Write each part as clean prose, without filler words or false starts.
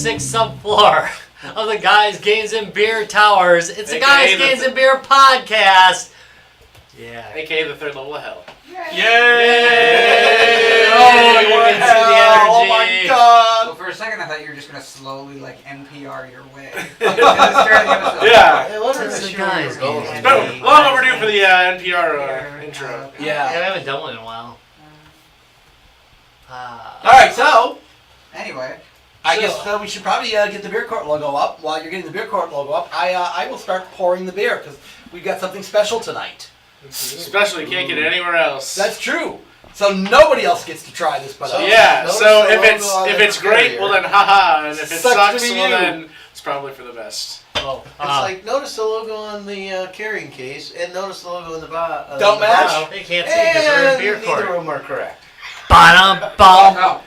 sixth subfloor of the Guys, Games, and Beer Towers. It's the Guys, Games, and Beer podcast. Yeah. AKA the third level of hell. Yay! Oh, you can see the energy. Oh my god! So for a second I thought you were just going to slowly NPR your way. Yeah. It's the Guys, Games, and No, Beer. long overdue for the NPR intro. Yeah, we haven't done one in a while. Alright, so, Anyway. I guess we should probably get the beer court logo up. While you're getting the beer court logo up, I will start pouring the beer, because we've got something special tonight. Especially can't get it anywhere else. That's true. So nobody else gets to try this but us. Yeah, Notice so the if logo it's on the great, carrier. well then haha, and if it Sucks sucks, to be well you. then it's probably for the best. Oh, It's like, notice the logo on the carrying case, and notice the logo in the bottom. Don't match? they can't see because we're in And beer neither court. of them are correct. Ba-dum-bum. Oh.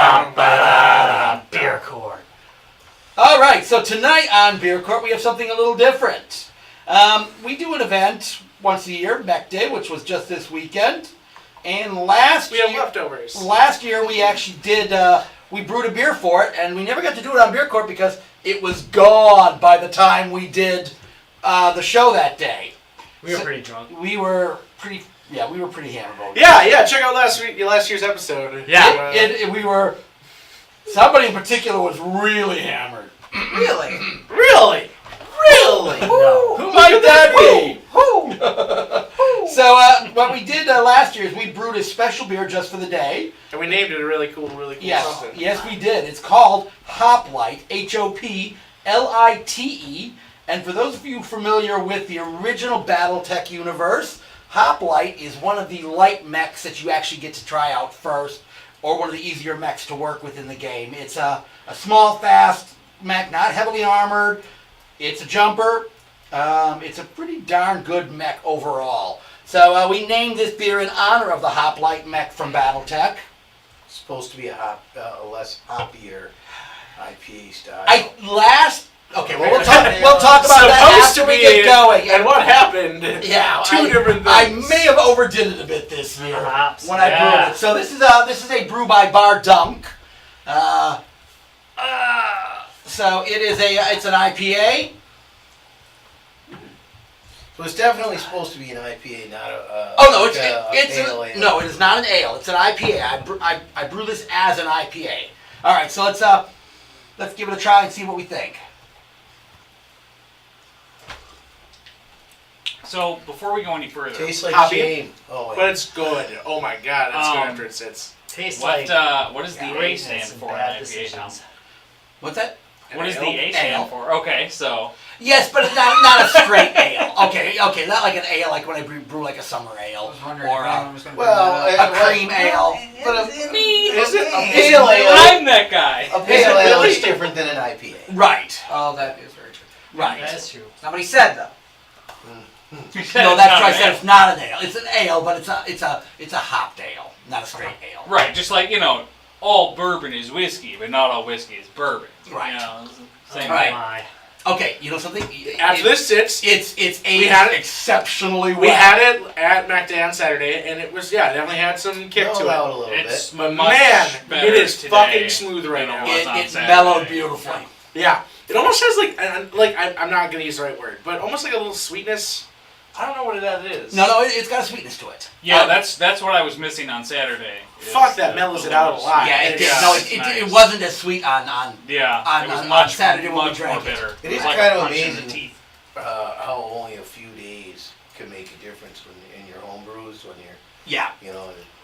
Ba-dum-bum-bum. Beer court. All right, so tonight on Beer Court we have something a little different. We do an event once a year, Mech Day, which was just this weekend. And last We have year, leftovers. last year we actually did, we brewed a beer for it, and we never got to do it on Beer Court because it was gone by the time we did the show that day. We were pretty drunk. We were pretty hammered. Yeah, check out last year's episode. Yeah. We were, somebody in particular was really hammered. Really? Really? Really? Who might that be? So what we did last year is we brewed a special beer just for the day. And we named it a really cool something. Yes, we did. It's called Hoplite, Hoplite. And for those of you familiar with the original BattleTech universe, Hoplite is one of the light mechs that you actually get to try out first, or one of the easier mechs to work with in the game. It's a small, fast mech, not heavily armored. It's a jumper. It's a pretty darn good mech overall. So we named this beer in honor of the Hoplite mech from BattleTech. It's supposed to be a less hoppier IPA style. Okay, well we'll talk about that after we get going. And what happened? Yeah, Two different things. I may have overdid it a bit this year when I brewed it. So this is a brew by Bar Dunk. So it's an IPA. So it's definitely supposed to be an IPA, not a. No, it is not an ale. It's an IPA. I brew this as an IPA. All right, so let's give it a try and see what we think. So, before we go any further, Tastes like Hoppy. shame. Oh, But it's good. Oh my god, it's good after it sits. Tastes what like what does the A greatness stand and for in bad IPA now? decisions. What's that? What does the Ale? A Ale. stand for? Okay, so Yes, but it's not a straight ale. Okay, not like an ale like when I brew like a summer I ale was wondering or if anyone was going to a cream ale. But Is a pale ale. I'm that guy. A pale ale is different than an IPA. Right, Oh, that is very true. right. That's true. Somebody said, though. No, that's why I said it's not an ale. It's an ale, but it's a hopped ale, not a straight ale. Right, just like all bourbon is whiskey, but not all whiskey is bourbon. Right. It's the same Right. thing. My. Okay, you know something? After this sits, It's aged We had it- exceptionally well. we had it at Mech Day on Saturday, and it was definitely had some kick Mellowed to out it. a little It's bit. But much man, better it is today fucking smooth right than it now. was on It Saturday. mellowed beautifully. Yeah, it almost has I'm not gonna use the right word, but almost like a little sweetness. I don't know what that is. No, it's got a sweetness to it. Yeah, that's what I was missing on Saturday. is Fuck, that the- mellows the it out a little lot. sweet- Yeah, it did. Yeah, No, it's it nice. wasn't as sweet on. Yeah, on- it was on much, Saturday when we much more drank it. bitter. It was is like kind a of punch in the amazing. teeth. How only a few days can make a difference in your home brews when you're, Yeah.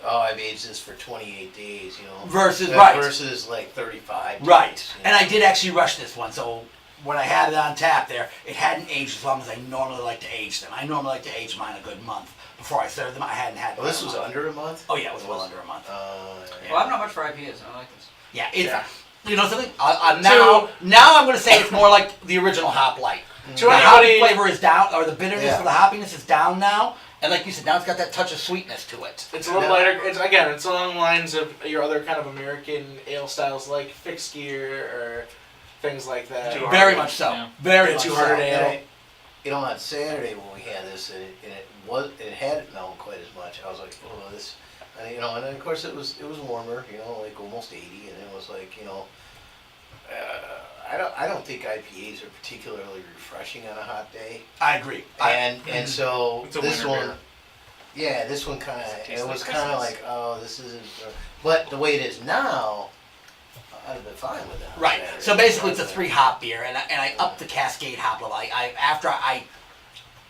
I've aged this for 28 days, Versus like 35 days. Right. you And know. I did actually rush this one, so when I had it on tap there, it hadn't aged as long as I normally like to age them. I normally like to age mine a good month before I serve them. I hadn't had. Well, this mine was a month. under a month? Oh yeah, it was well under a month. Well, I'm not much for IPAs. I like this. Yeah, it's. Yeah. You know something? Now I'm going to say it's more like the original Hoplite. To The hoppy anybody, flavor is down, or the bitterness Yeah. for the hoppiness is down now, and like you said, now it's got that touch of sweetness to it. it's a little lighter. It's along the lines of your other kind of American ale styles like Fixed Gear or things like that. Too Hard. Very much so. Yeah. Very Yeah, much Too so. Hard Ale. on Saturday when we had this, it hadn't melted quite as much. I was like, oh, this, and and then of course it was warmer, like almost 80, and it was like, I don't think IPAs are particularly refreshing on a hot day. I agree. And so It's a this winter one, beer. this one kind of, Tastes it like was kind of Christmas. like, oh, this isn't. But the way it is now, I'd have been fine with that. Right. So basically, it's a 3 hop beer, and I up the Cascade hop level. After I,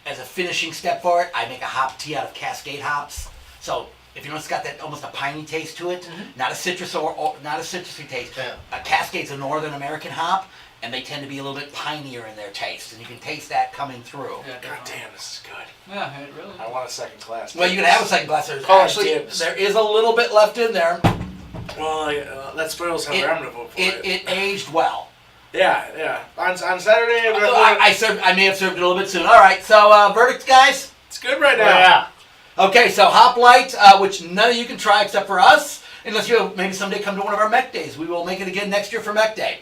as a finishing step for it, I make a hop tea out of Cascade hops. So if you notice, it's got that almost a piney taste to it, not a citrus or not a citrusy taste. Yeah. Cascade's a Northern American hop, and they tend to be a little bit pinier in their taste, and you can taste that coming through. Yeah, God damn, this is good. Yeah, it really. I want a second class. Well, you can have a second glass. There's College actually dibs. there is a little bit left in there. Well, that spoils how I'm going to vote for it. It aged well. Yeah. On Saturday, I may have served it a little bit soon. All right, so verdicts, guys. it's good right now. Yeah. Okay, so Hop Light, which none of you can try except for us, unless you maybe someday come to one of our Mech days. We will make it again next year for Mech Day.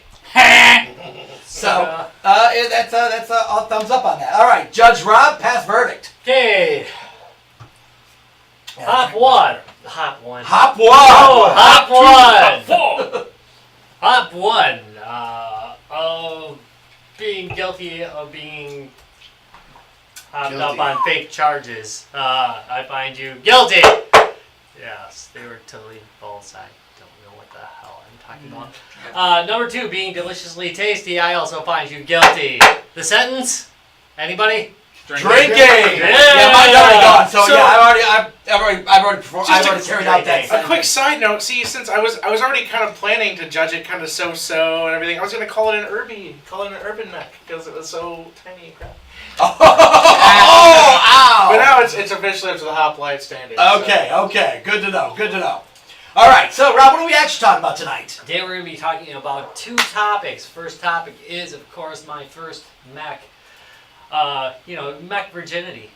So that's all thumbs up on that. All right, Judge Rob, pass verdict. Okay. Hop 1. Hop 1. Hop one. Oh, Hop 1. Four. Hop 1. Of being guilty of being hopped up Guilty. on fake charges. I find you guilty. Yes, they were totally false. I don't know what the hell I'm talking about. Number 2, being deliciously tasty. I also find you guilty. The sentence? Anybody? Drinking. Yeah. Mine's already gone. So, So- yeah, I've already Just carried out that. a A sentence. quick side note, see, since I was already kind of planning to judge it kind of so-so and everything, I was going to call it an urban mech, because it was so tiny and crap. Oh, ow. But now it's officially up to the Hop Light standard. Okay. Good to know. All right, so Rob, what are we actually talking about tonight? Today we're going to be talking about 2 topics. First topic is, of course, my first mech. Mech virginity.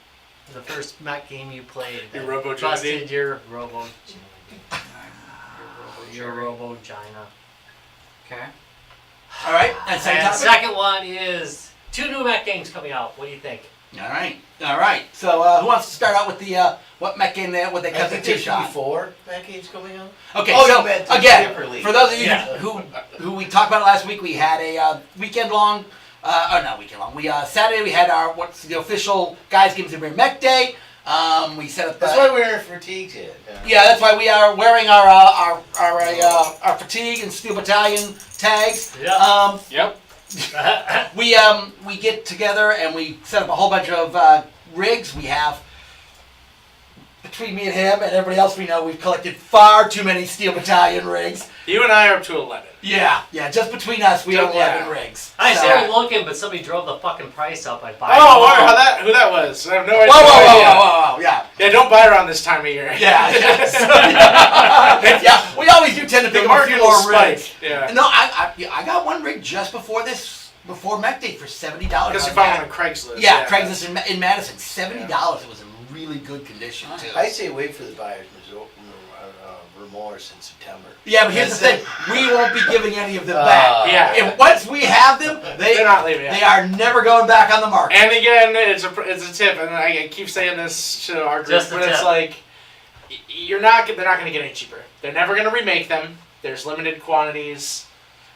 The first mech game you played. Your that Robo-Gina. busted your Robo. Your Robo-Gina. Okay. All right, and second And topic. second one is 2 new mech games coming out. What do you think? All right. So, who wants to start out with the what mech game what they I cut the think there's two-shot? 4 package coming out. Okay, Oh, so you meant the again, separately. for those of you Yeah. who we talked about last week, we had a weekend long. Not weekend long. We Saturday we had our what's the official Guys Games and Beer Mech Day. We set up. That's why we're in fatigues yet. Yeah, that's why we are wearing our fatigue and Steel Battalion tags. Yeah. Yep. We get together and we set up a whole bunch of rigs. We have, between me and him and everybody else we know, we've collected far too many Steel Battalion rigs. You and I are up to 11. Yeah, just between us we have 11 rigs. I So- started looking, but somebody drove the fucking price up. I buy. Oh, wow, who that was? I have no idea. Whoa, yeah. Yeah, don't buy around this time of year. Yeah. Yeah, we always do tend to The pick up a market few will more spike. rigs. Yeah. No, I got one rig just before Mech Day for $70. Because you found one on Craigslist. Yeah, Craigslist in Madison, $70. It was in really good condition too. I say wait for the buyer's remorse in September. Yeah, but here's the thing: we won't be giving any of them back. Yeah. If once we have them, They're not leaving. they are never going back on the market. And again, it's a tip, and I keep saying this to our group, Just a but it's tip. like they're not going to get any cheaper. They're never going to remake them. There's limited quantities,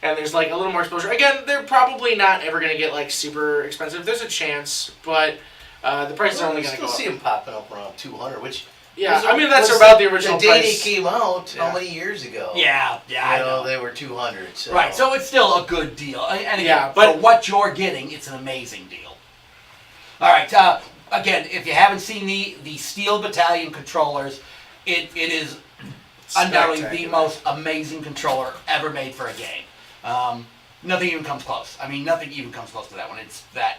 and there's like a little more exposure. Again, they're probably not ever going to get like super expensive. There's a chance, but the prices are only I going to still go see up. them popping up around 200, which Yeah, was- I mean that's was about the original The day price. they came out, Yeah. how many years ago? Yeah, I know. They were 200. So. Right, so it's still a good deal. And again, Yeah, but- for what you're getting, it's an amazing deal. All right, again, if you haven't seen the Steel Battalion controllers, it is undoubtedly the Spectacular. most amazing controller ever made for a game. Nothing even comes close. I mean, nothing even comes close to that one. It's that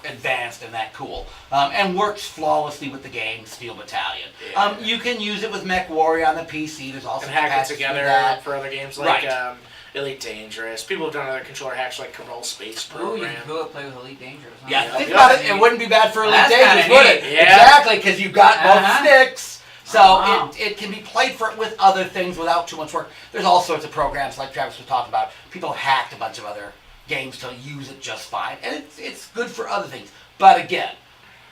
advanced and that cool, and works flawlessly with the game Steel Battalion. Yeah. You can use it with Mechwarrior on the PC. There's also And hack it patches for together that. for other games like Right. Elite Dangerous. People have done other controller hacks like Control Space Ooh, you Program. can go play with Elite Dangerous. Huh? Yeah, Yeah. think Yeah. about it. It wouldn't be bad for Elite That's Dangerous, kinda would it? neat. Yeah. Exactly, because you've got both Uh-huh. sticks. So Uh-huh. it can be played with other things without too much work. There's all sorts of programs like Travis was talking about. People have hacked a bunch of other games to use it just fine, and it's good for other things. But again,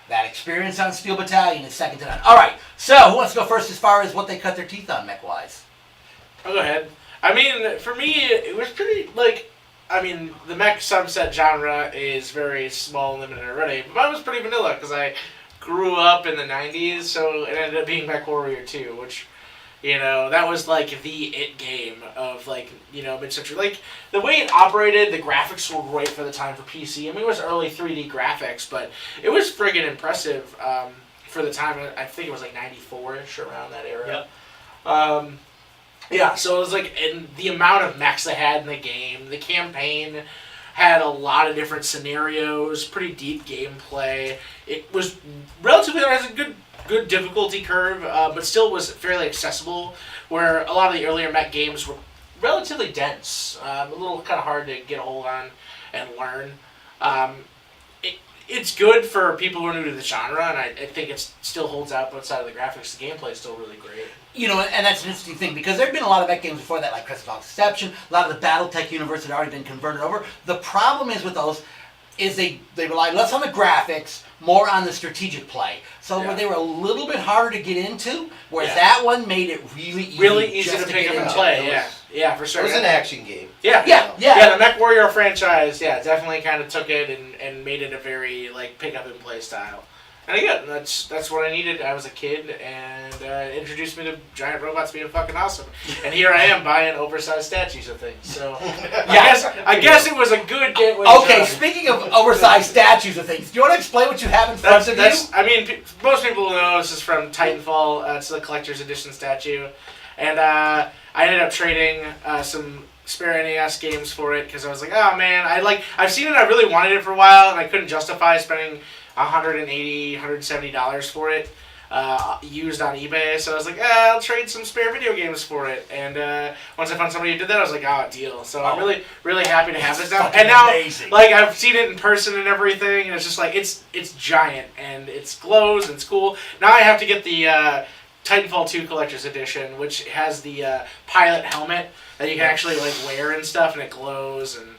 that experience on Steel Battalion is second to none. All right, so who wants to go first as far as what they cut their teeth on mech-wise? I'll go ahead. I mean, for me, it was pretty, like, I mean, the mech subset genre is very small and limited already, but mine was pretty vanilla, because I grew up in the 90s, so it ended up being Mechwarrior 2, which, you know, that was, like, the it game of, like, you know, mid-century. Like, the way it operated, the graphics were great for the time for PC. I mean, it was early 3D graphics, but it was friggin' impressive for the time. I think it was, like, 94-ish, around that era. Yep. Yeah, so it was like, and the amount of mechs they had in the game, the campaign had a lot of different scenarios, pretty deep gameplay. It was relatively, it has a good difficulty curve, but still was fairly accessible, where a lot of the earlier mech games were relatively dense, a little kind of hard to get a hold on and learn. It's good for people who are new to the genre, and I think it still holds out outside of the graphics. The gameplay is still really great. You know, and that's an interesting thing, because there have been a lot of mech games before that, like Crest of Deception, a lot of the Battletech universe had already been converted over. The problem is with those is they rely less on the graphics, more on the strategic play. So Yeah. they were a little bit harder to get into, whereas Yeah. that one made it really easy to pick get up and into. play. It was- Yeah, for sure. It was an action game. Yeah. Yeah. The Mechwarrior franchise, definitely kind of took it and made it a very, like, pick up and play style. And again, that's what I needed. I was a kid, and it introduced me to giant robots being fucking awesome. And here I am buying oversized statues of things. So I guess it was a good gateway. Okay, drug. speaking of oversized statues of things, do you want to explain what you have in front of you? I mean, most people know this is from Titanfall. It's the collector's edition statue, and I ended up trading some spare NES games for it because I was like, oh man, I've seen it. I really wanted it for a while, and I couldn't justify spending $180, $170 for it used on eBay. So I was like, I'll trade some spare video games for it. And once I found somebody who did that, I was like, deal. So I'm really, really happy to have this now. And now, amazing. like, I've seen it in person and everything, and it's just like, it's giant, and it glows, and it's cool. Now I have to get the Titanfall 2 Collector's Edition, which has the pilot helmet that you can actually, like, wear and stuff, and it glows, and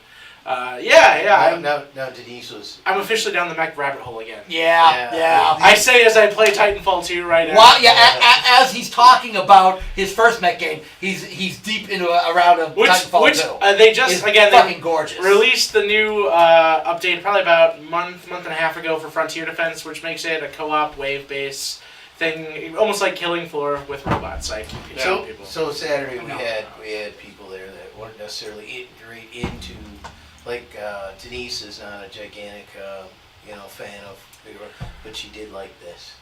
Now Denise was. I'm officially down the mech rabbit hole again. Yeah. I say as I play Titanfall 2 right now. Well, as he's talking about his first mech game, he's deep into a round of Titanfall 2. They just, It's again, fucking gorgeous. released the new update probably about month and a half ago for Frontier Defense, which makes it a co-op wave-based thing, almost like Killing Floor with robots. I keep telling people. So Saturday we had people there that weren't necessarily into, like Denise is not a gigantic fan of big robots, but she did like this.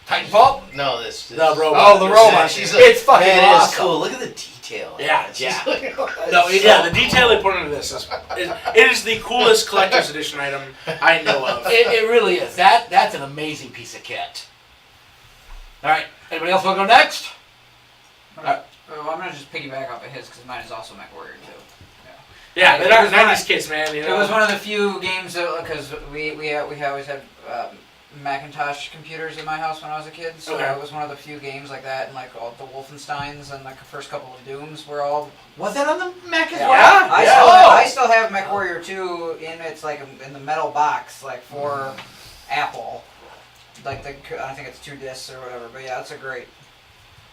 Titanfall? No, this The robot. Oh, the robot. She's It's fucking man, awesome. it's cool. Look at the detail. Yeah, She's yeah. like, The detail they put into this it is the coolest collector's edition item I know of. It really is. That's an amazing piece of kit. All right. Anybody else want to go next? Well, I'm gonna just piggyback off of his because mine is also Mechwarrior too. Yeah, they're It was 90s kids, man. You know? It was one of the few games because we always had Macintosh computers in my house when I was a kid, so Okay. it was one of the few games like that, and like all the Wolfensteins and like the first couple of Dooms were all. Was that on the mech as Yeah. well? I still have Mechwarrior 2 in its like in the metal box like for Apple. Like I think it's 2 discs or whatever, but yeah, it's a great.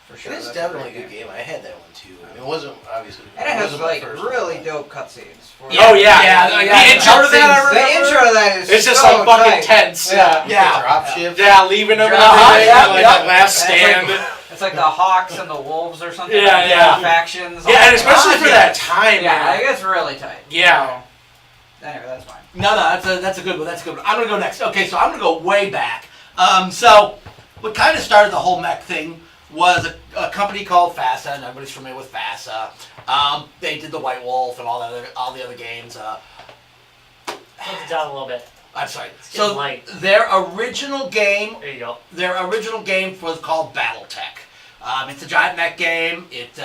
For sure. It is that's definitely a great good game. game. I had that one too. I mean, it wasn't obviously. And it has wasn't my like first one, really but- dope cutscenes. Oh yeah. Yeah, The intro to that, I The remember. intro to that is It's just so like fucking tight. tense. Yeah. Yeah. Drop shift. Yeah, leaving them and Uh-huh, everything. yeah, like yeah. that last stand. It's like the Hawks and the Wolves or something. Yeah, like yeah. The factions. Yeah, and especially for yeah. that time, Yeah, man. I guess really tight. Yeah. So, anyway, that's fine. No, that's a good one. That's a good one. I'm gonna go next. Okay, so I'm gonna go way back. So what kind of started the whole mech thing was a company called FASA, and everybody's familiar with FASA. They did the White Wolf and all the other games. Put it down a little bit. I'm sorry. It's getting So light. their original game There you go. was called BattleTech. It's a giant mech game. It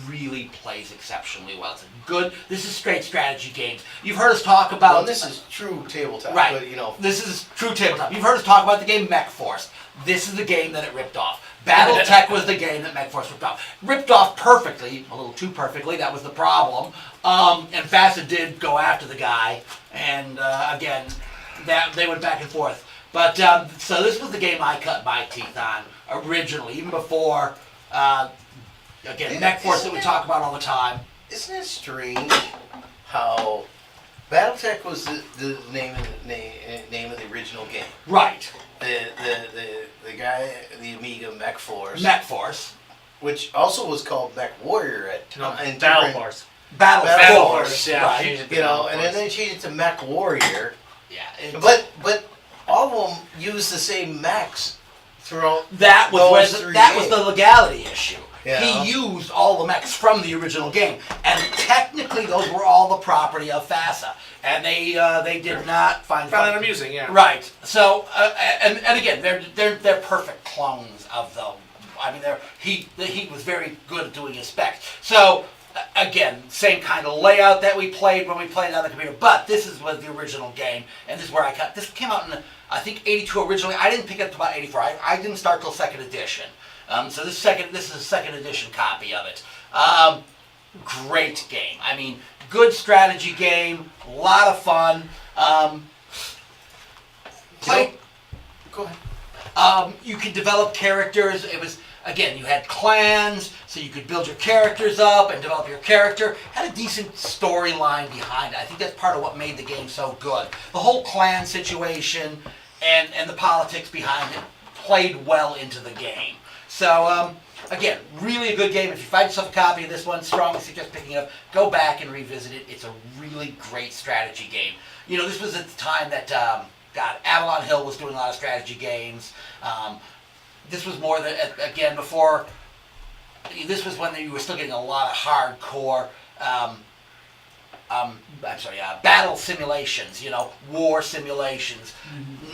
really plays exceptionally well. It's a good. This is straight strategy games. You've heard us talk about. Well, this is true tabletop. Right. But, This is true tabletop. You've heard us talk about the game Mech Force. This is the game that it ripped off. BattleTech was the game that MechForce ripped off. Ripped off perfectly, a little too perfectly, that was the problem. And FASA did go after the guy, and again, they went back and forth. But, so this was the game I cut my teeth on originally, even before, again, MechForce that we talk about all the time. Isn't it strange how BattleTech was the name of the original game? Right. The guy, the Amiga MechForce, MechForce. which also was called Mechwarrior at in Battle different- Force. Battle Force, Force, yeah. right. Changed it to You know, Battle and then Force. they changed it to Mechwarrior. Yeah. it's- But all of them use the same mechs throughout. That was those where three that was games. the legality issue. Yeah. He used all the mechs from the original game, and technically those were all the property of FASA, and they did not find Found it fun. amusing, yeah. Right. So and again, they're perfect clones of the. I mean, he was very good at doing his specs. So again, same kind of layout that we played when we played on the computer, but this was the original game, and this is where I cut. This came out in I think '82 originally. I didn't pick it up until about '84. I didn't start till second edition. So this is a second edition copy of it. Great game. I mean, good strategy game, a lot of fun. Play. Go ahead. You could develop characters. It was again, you had clans, so you could build your characters up and develop your character. Had a decent storyline behind it. I think that's part of what made the game so good. The whole clan situation and the politics behind it played well into the game. So, again, really a good game. If you find yourself a copy of this one, strongly suggest picking it up. Go back and revisit it. It's a really great strategy game. You know, this was at the time that, Avalon Hill was doing a lot of strategy games. This was more than, again, before, this was when you were still getting a lot of hardcore, battle simulations, war simulations,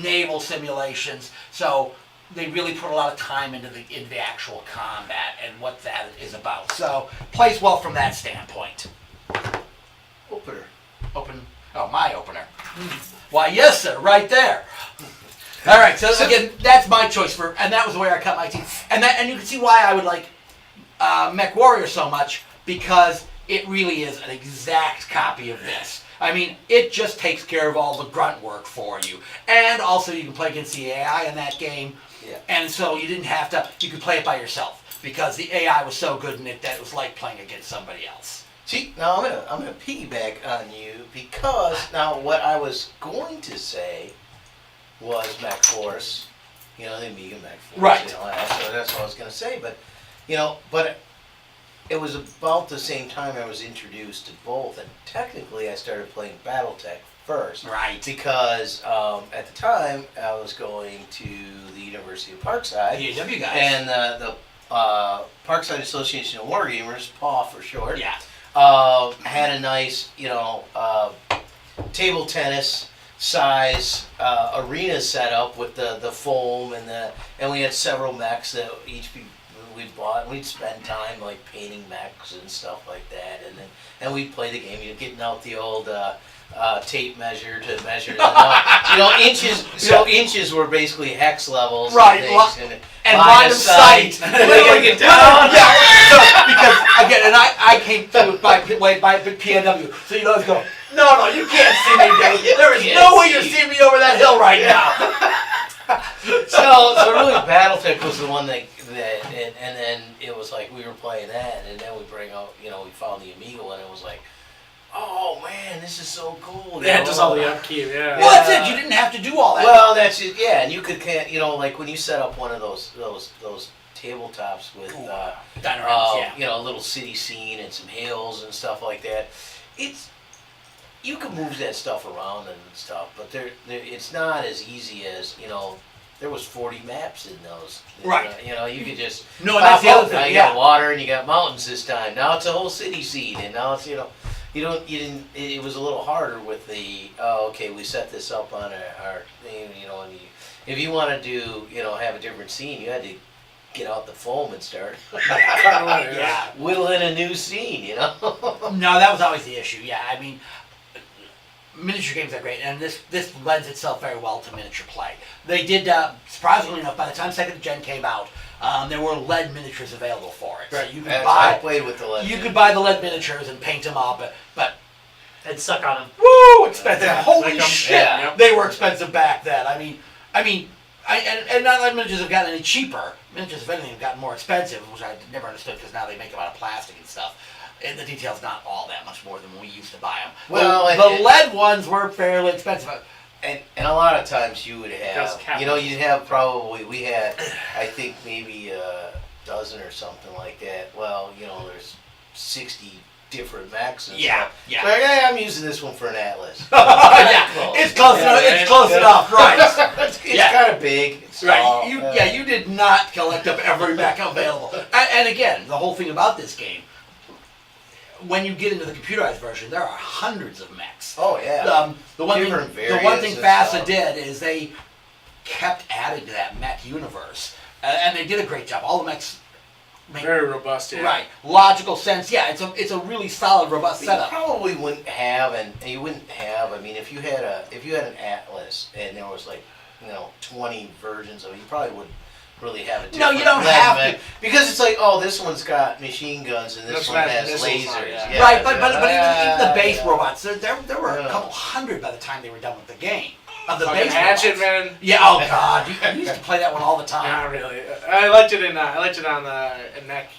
naval simulations. So, they really put a lot of time into the actual combat and what that is about. So plays well from that standpoint. Opener. My opener. Why, yes, sir, right there. All right, so again, that's my choice and that was the way I cut my teeth. And you can see why I would like Mechwarrior so much, because it really is an exact copy of this. I mean, it just takes care of all the grunt work for you. And also you can play against the AI in that game. Yeah. And so you didn't have to, you could play it by yourself, because the AI was so good in it that it was like playing against somebody else. See, now I'm gonna piggyback on you, because now what I was going to say was MechForce, the Amiga MechForce. Right. That's what I was gonna say, but it was about the same time I was introduced to both, and technically I started playing BattleTech first. Right. Because at the time I was going to the University of Parkside. The AW guys. And the Parkside Association of Wargamers, PAW for short. Yeah. Had a nice, table tennis size arena set up with the foam and we had several mechs that we bought, and we'd spend time like painting mechs and stuff like that, and we'd play the game. Getting out the old tape measure to measure the inches. So inches were basically hex levels, Right, and line of sight. Literally get down. Because again, and I came through it by PNW, so you always go, no, you can't see me, Dave. There is no way you're seeing me over that hill right now. So really, BattleTech was the one that and then it was like we were playing that, and then we bring out, we found the Amiga one, and it was like, oh man, this is so cool. Yeah, just all the upkeep, yeah. Well, that's it. You didn't have to do all that. Well, that's it. Yeah, and you could, like when you set up one of those tabletops with, Dinoramas, a little city scene and some hills and stuff like that. You can move that stuff around and stuff, but it's not as easy as, there was 40 maps in those. Right. You could just. No, and that's the other now thing. you got water and you got mountains this time. Now it's a whole city scene, and now it's it was a little harder with the, we set this up on our thing, and if you want to do, have a different scene, you had to get out the foam and start Yeah. whittling a new scene, No, that was always the issue. Yeah, I mean, miniature games are great, and this lends itself very well to miniature play. They did, surprisingly enough, by the time second gen came out, there were lead miniatures available for it. Right. So you could I buy played with the lead. you could buy the lead miniatures and paint them up, but And suck on them. woo, expensive! Holy Like 'em. shit, Yeah. they were expensive back then. And not that miniatures have gotten any cheaper. Miniatures, if anything, have gotten more expensive, which I never understood because now they make them out of plastic and stuff. And the detail's not all that much more than when we used to buy them. Well, the lead ones were fairly expensive. And a lot of times you would Because have, capital. you'd have probably, we had, I think maybe a dozen or something like that. Well, there's 60 different mechs and Yeah, stuff. yeah. So, hey, I'm using this one for an Atlas. Yeah, it's close enough. Yeah, It's close yeah. enough, right? It's Yeah. kind of big. It's tall, Right. You did not collect up every mech available. And again, the whole thing about this game, when you get into the computerized version, there are hundreds of mechs. Oh, yeah. The one Different thing variants and FASA stuff. did is they kept adding to that mech universe, and they did a great job. All the mechs make Very robust, yeah. right logical sense. Yeah, it's a really solid, robust You setup. probably wouldn't have, and you wouldn't have. I mean, if you had an Atlas and there was 20 versions of it, you probably wouldn't really have a No, different you don't lead have mech. to. Because it's like, oh, this one's got machine guns and this This one one has has lasers. missiles on it, yeah. Yeah, Right, but even the base yeah. robots, there were a Yeah. couple hundred by the time they were done with the game. Of the Fucking base Hatchet, robots. man. Yeah. Oh God, you used to play that one all the time. Not really. I liked it on the Mech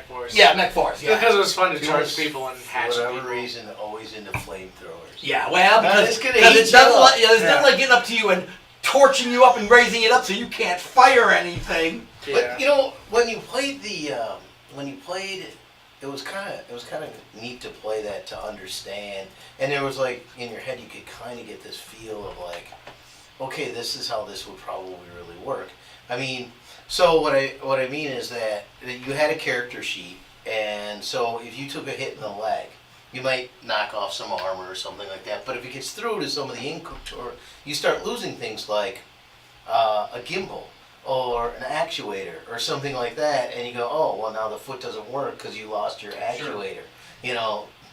Force. Yeah, Mech Force. Yeah. Because it was fun to It charge was, people and for hatch whatever people. reason, always into flamethrowers. Yeah, well, it's because gonna heat it's nothing you up. like, there's Yeah. nothing like getting up to you and torching you up and raising it up so you can't fire anything. But when you played it was kind of neat to play that, to understand, and there was in your head you could kind of get this feel of okay, this is how this would probably really work. I mean, so what I mean is that you had a character sheet, and so if you took a hit in the leg, you might knock off some armor or something like that. But if it gets through to some of the inventory, you start losing things like a gimbal or an actuator or something like that, and you go, oh, well, now the foot doesn't work because you lost your actuator.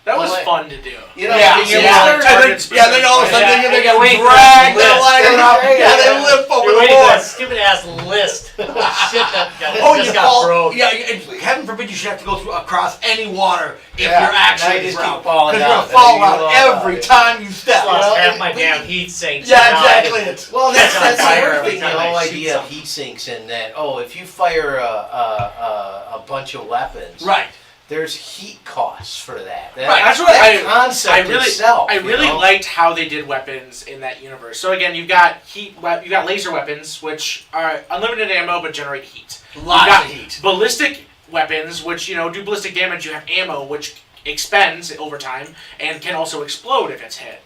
That was Well, fun to do. being Yeah, able to yeah. target Yeah, then all of a sudden Yeah, they and got wait, drag their list. leg around. Yeah, they lift over You're the waiting for that board. stupid ass list. Shit that Oh, just you got fall. broke. Yeah, and heaven forbid you should have to go through across any water if Yeah, you're now actually you just keep drowned. falling Because you're down. gonna fall You out fall every out. time you step. Lost know, half my we- damn heat sinks. Yeah, Now I- exactly. Well, that's Catch on the fire other every thing, the time I whole shoot idea of something. heat sinks, and that, if you fire a bunch of weapons, Right. there's heat costs for that. Right, that's what that concept I really, itself. I really you know? liked how they did weapons in that universe. So again, you've got you got laser weapons, which are unlimited ammo but generate heat. Lots You've got of heat. ballistic weapons, which do ballistic damage. You have ammo, which expends over time and can also explode if it's hit.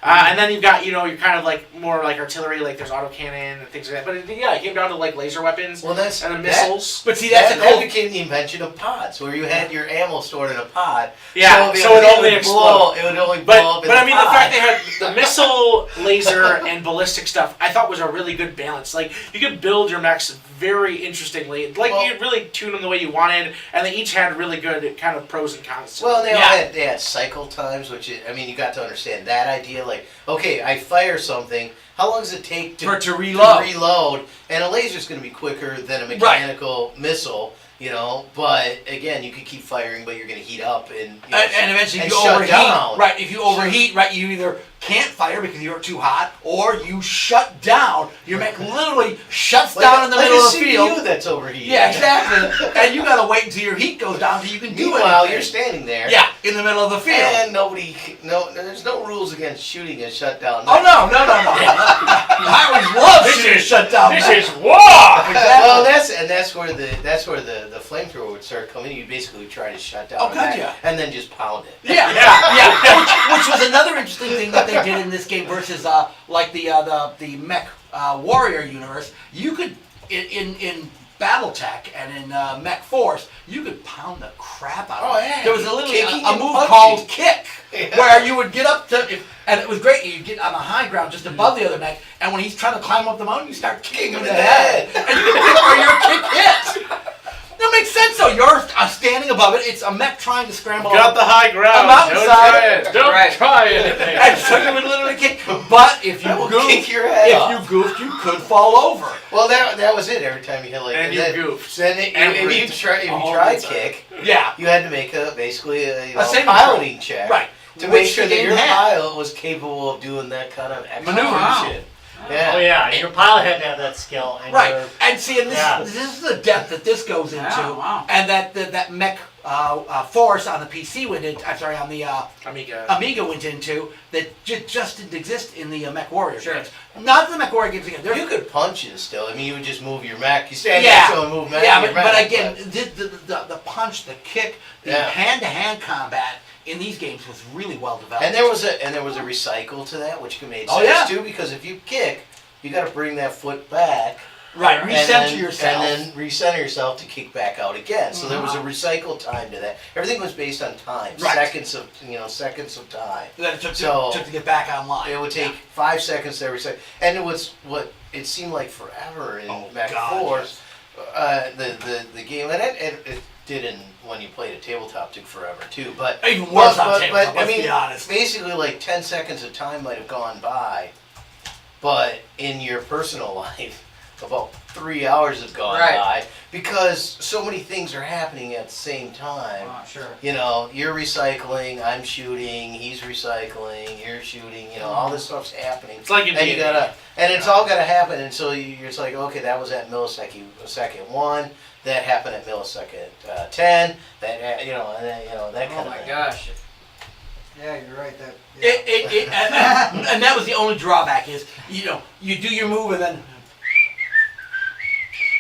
And then you've got, you're kind of more like artillery, like there's autocannon and things like that. But it came down to laser weapons Well, that's and then that- missiles. But see, that's that, a that cool. became the invention of pods, where you had your ammo stored in a pod. Yeah, if so it only would explode. blow, it would only blow up in But the I mean, pod. the fact they had the missile, laser, and ballistic stuff, I thought was a really good balance. You could build your mechs very interestingly. Well- You could really tune them the way you wanted, and they each had really good kind of pros and cons. to Well, them. they all Yeah. they had cycle times, which you got to understand that idea. Okay, I fire something. How long does it take For it to reload. reload? And a laser's going to be quicker than a mechanical missile. But again, you could keep firing, but you're going to heat up and And eventually and you shut overheat. down. Right, if you overheat, right, you either can't fire because you're too hot, or you shut down. Your mech literally shuts down in the middle of the a field. CPU that's overheating. Yeah, exactly. And you gotta wait until your heat goes down so you can do Meanwhile, anything. you're standing there. Yeah, in the middle of the field. And there's no rules against shooting a shutdown. Oh no. I always love shooting shut down. This mech. is war. Well, that's where the flamethrower would start coming in. You basically try to shut down Oh, the could mech ya? and then just pound it. Yeah. Which was another interesting thing that they did in this game versus the Mech Warrior universe. You could in BattleTech and in Mech Force, you could pound the crap out of Oh, it. yeah. There was literally Kicking a and move punching. called kick, Yeah. where you would get up to, and it was great. You get on the high ground just above the other mech, and when he's trying to climb up the mountain, you start kicking him in the head, and you can pick where your kick hits. That makes sense. So you're standing above it. It's a mech trying to scramble. Got the high ground. A mountainside. Don't try it. Don't try anything. And so you would literally kick. But if you I will goofed, kick your head off. if you goofed, you could fall over. Well, that was it. Every time you hit like And you then, goofed. Then Every if you try all the time. kick, Yeah. you had to make basically a saving piloting check, Right. to Which make sure the that game your had. pilot was capable of doing that kind of extra Maneuver. shit. Yeah. Oh yeah, your pilot had to have that skill. And Right. your- And see, and this, Yeah. this is the depth that this goes into, wow. and that mech force on the PC went in. I'm sorry, on the Amiga went into that just didn't exist in the Mechwarrior Sure. games. Not the Mechwarrior games again. You could punch it still. I mean, you would just move your mech. You stand Yeah. next to it and move mech. Yeah, your but mech, again, the punch, the kick, the Yeah. hand-to-hand combat in these games was really well developed. And there was a recycle to that, which made Oh, sense yeah. too, because if you kick, you got to bring that foot back. right, And recenter then- yourself. And then recenter yourself to kick back out again. So there was a recycle time to that. Everything was based on time, Right. seconds of time. that it took, So- to get back online. It would take 5 seconds to recycle, and it was what it seemed like forever in Oh, Mech God, 4. yes. The game, and it didn't when you played a tabletop took forever too. But Even worse on but, tabletop, but I let's mean, be honest. basically like 10 seconds of time might have gone by, but in your personal life, about 3 hours have gone Right. by because so many things are happening at the same time. Oh, sure. You know, you're recycling, I'm shooting, he's recycling, you're shooting. You know, all this stuff's happening. It's like in And you D&D. gotta, and it's all gotta happen, and so you're just like, okay, that was at second 1, that happened at millisecond 10, that you know, and then, you know, that kind Oh of my thing. gosh. Yeah, you're right. That. Yeah. And that was the only drawback is, you know, you do your move and then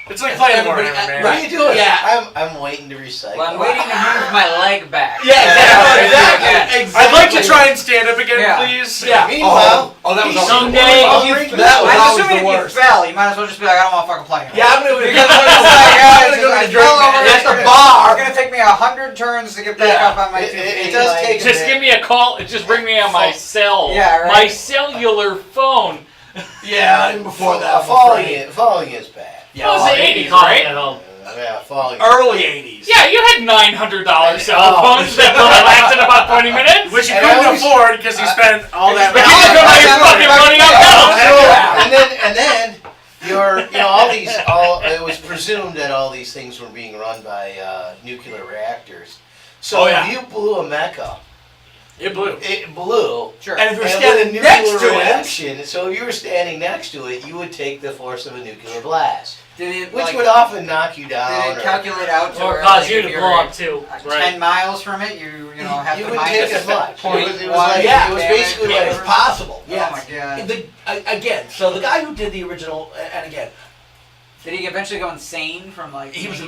It's like playing Everybody- Warhammer, man. What are you doing? Yeah. I'm waiting to recycle. Well, I'm waiting to move my leg back. yeah, Yeah. exactly. I'd like to try and stand up again, Yeah. please. Yeah. Meanwhile, oh, that was he's always someday the worst. you- That was I'm always assuming the if you worst. fell, you might as well just be like, I don't want to fucking play anymore. Yeah, I'm gonna Because it's like, I'm gonna go get a drink at the It's bar. gonna take me 100 turns to get back Yeah. up on my It 2 feet. does like- take- Just give me a call. Just bring me on my cell. Yeah, right. My cellular phone. Yeah, even before that, I'm falling afraid. falling is bad. Yeah, That was well, the 80s, Calling right? at home. Yeah, falling. early '80s. Yeah, you had $900 cell phones that lasted about 20 minutes. Which you And I couldn't always- afford because you spent all that But money. you spent all your fucking money on metal. And then it was presumed that all these things were being run by nuclear reactors. So Oh, yeah. if you blew a mech up, It blew. it blew. Sure. And if you're And standing with a next nuclear to it, reaction, so if you were standing next to it, you would take the force of a nuclear blast, Did it, which like, would often knock you down. did it calculate out to Or where, cause like, you if to you're blow up too. 10 miles from it, you know, have you to wouldn't minus take as much. point It was one like yeah, it was damage basically or it was like whatever. possible. Yes. Oh my god. Again, so the guy who did the original, and again, Did he eventually go insane from like? he was a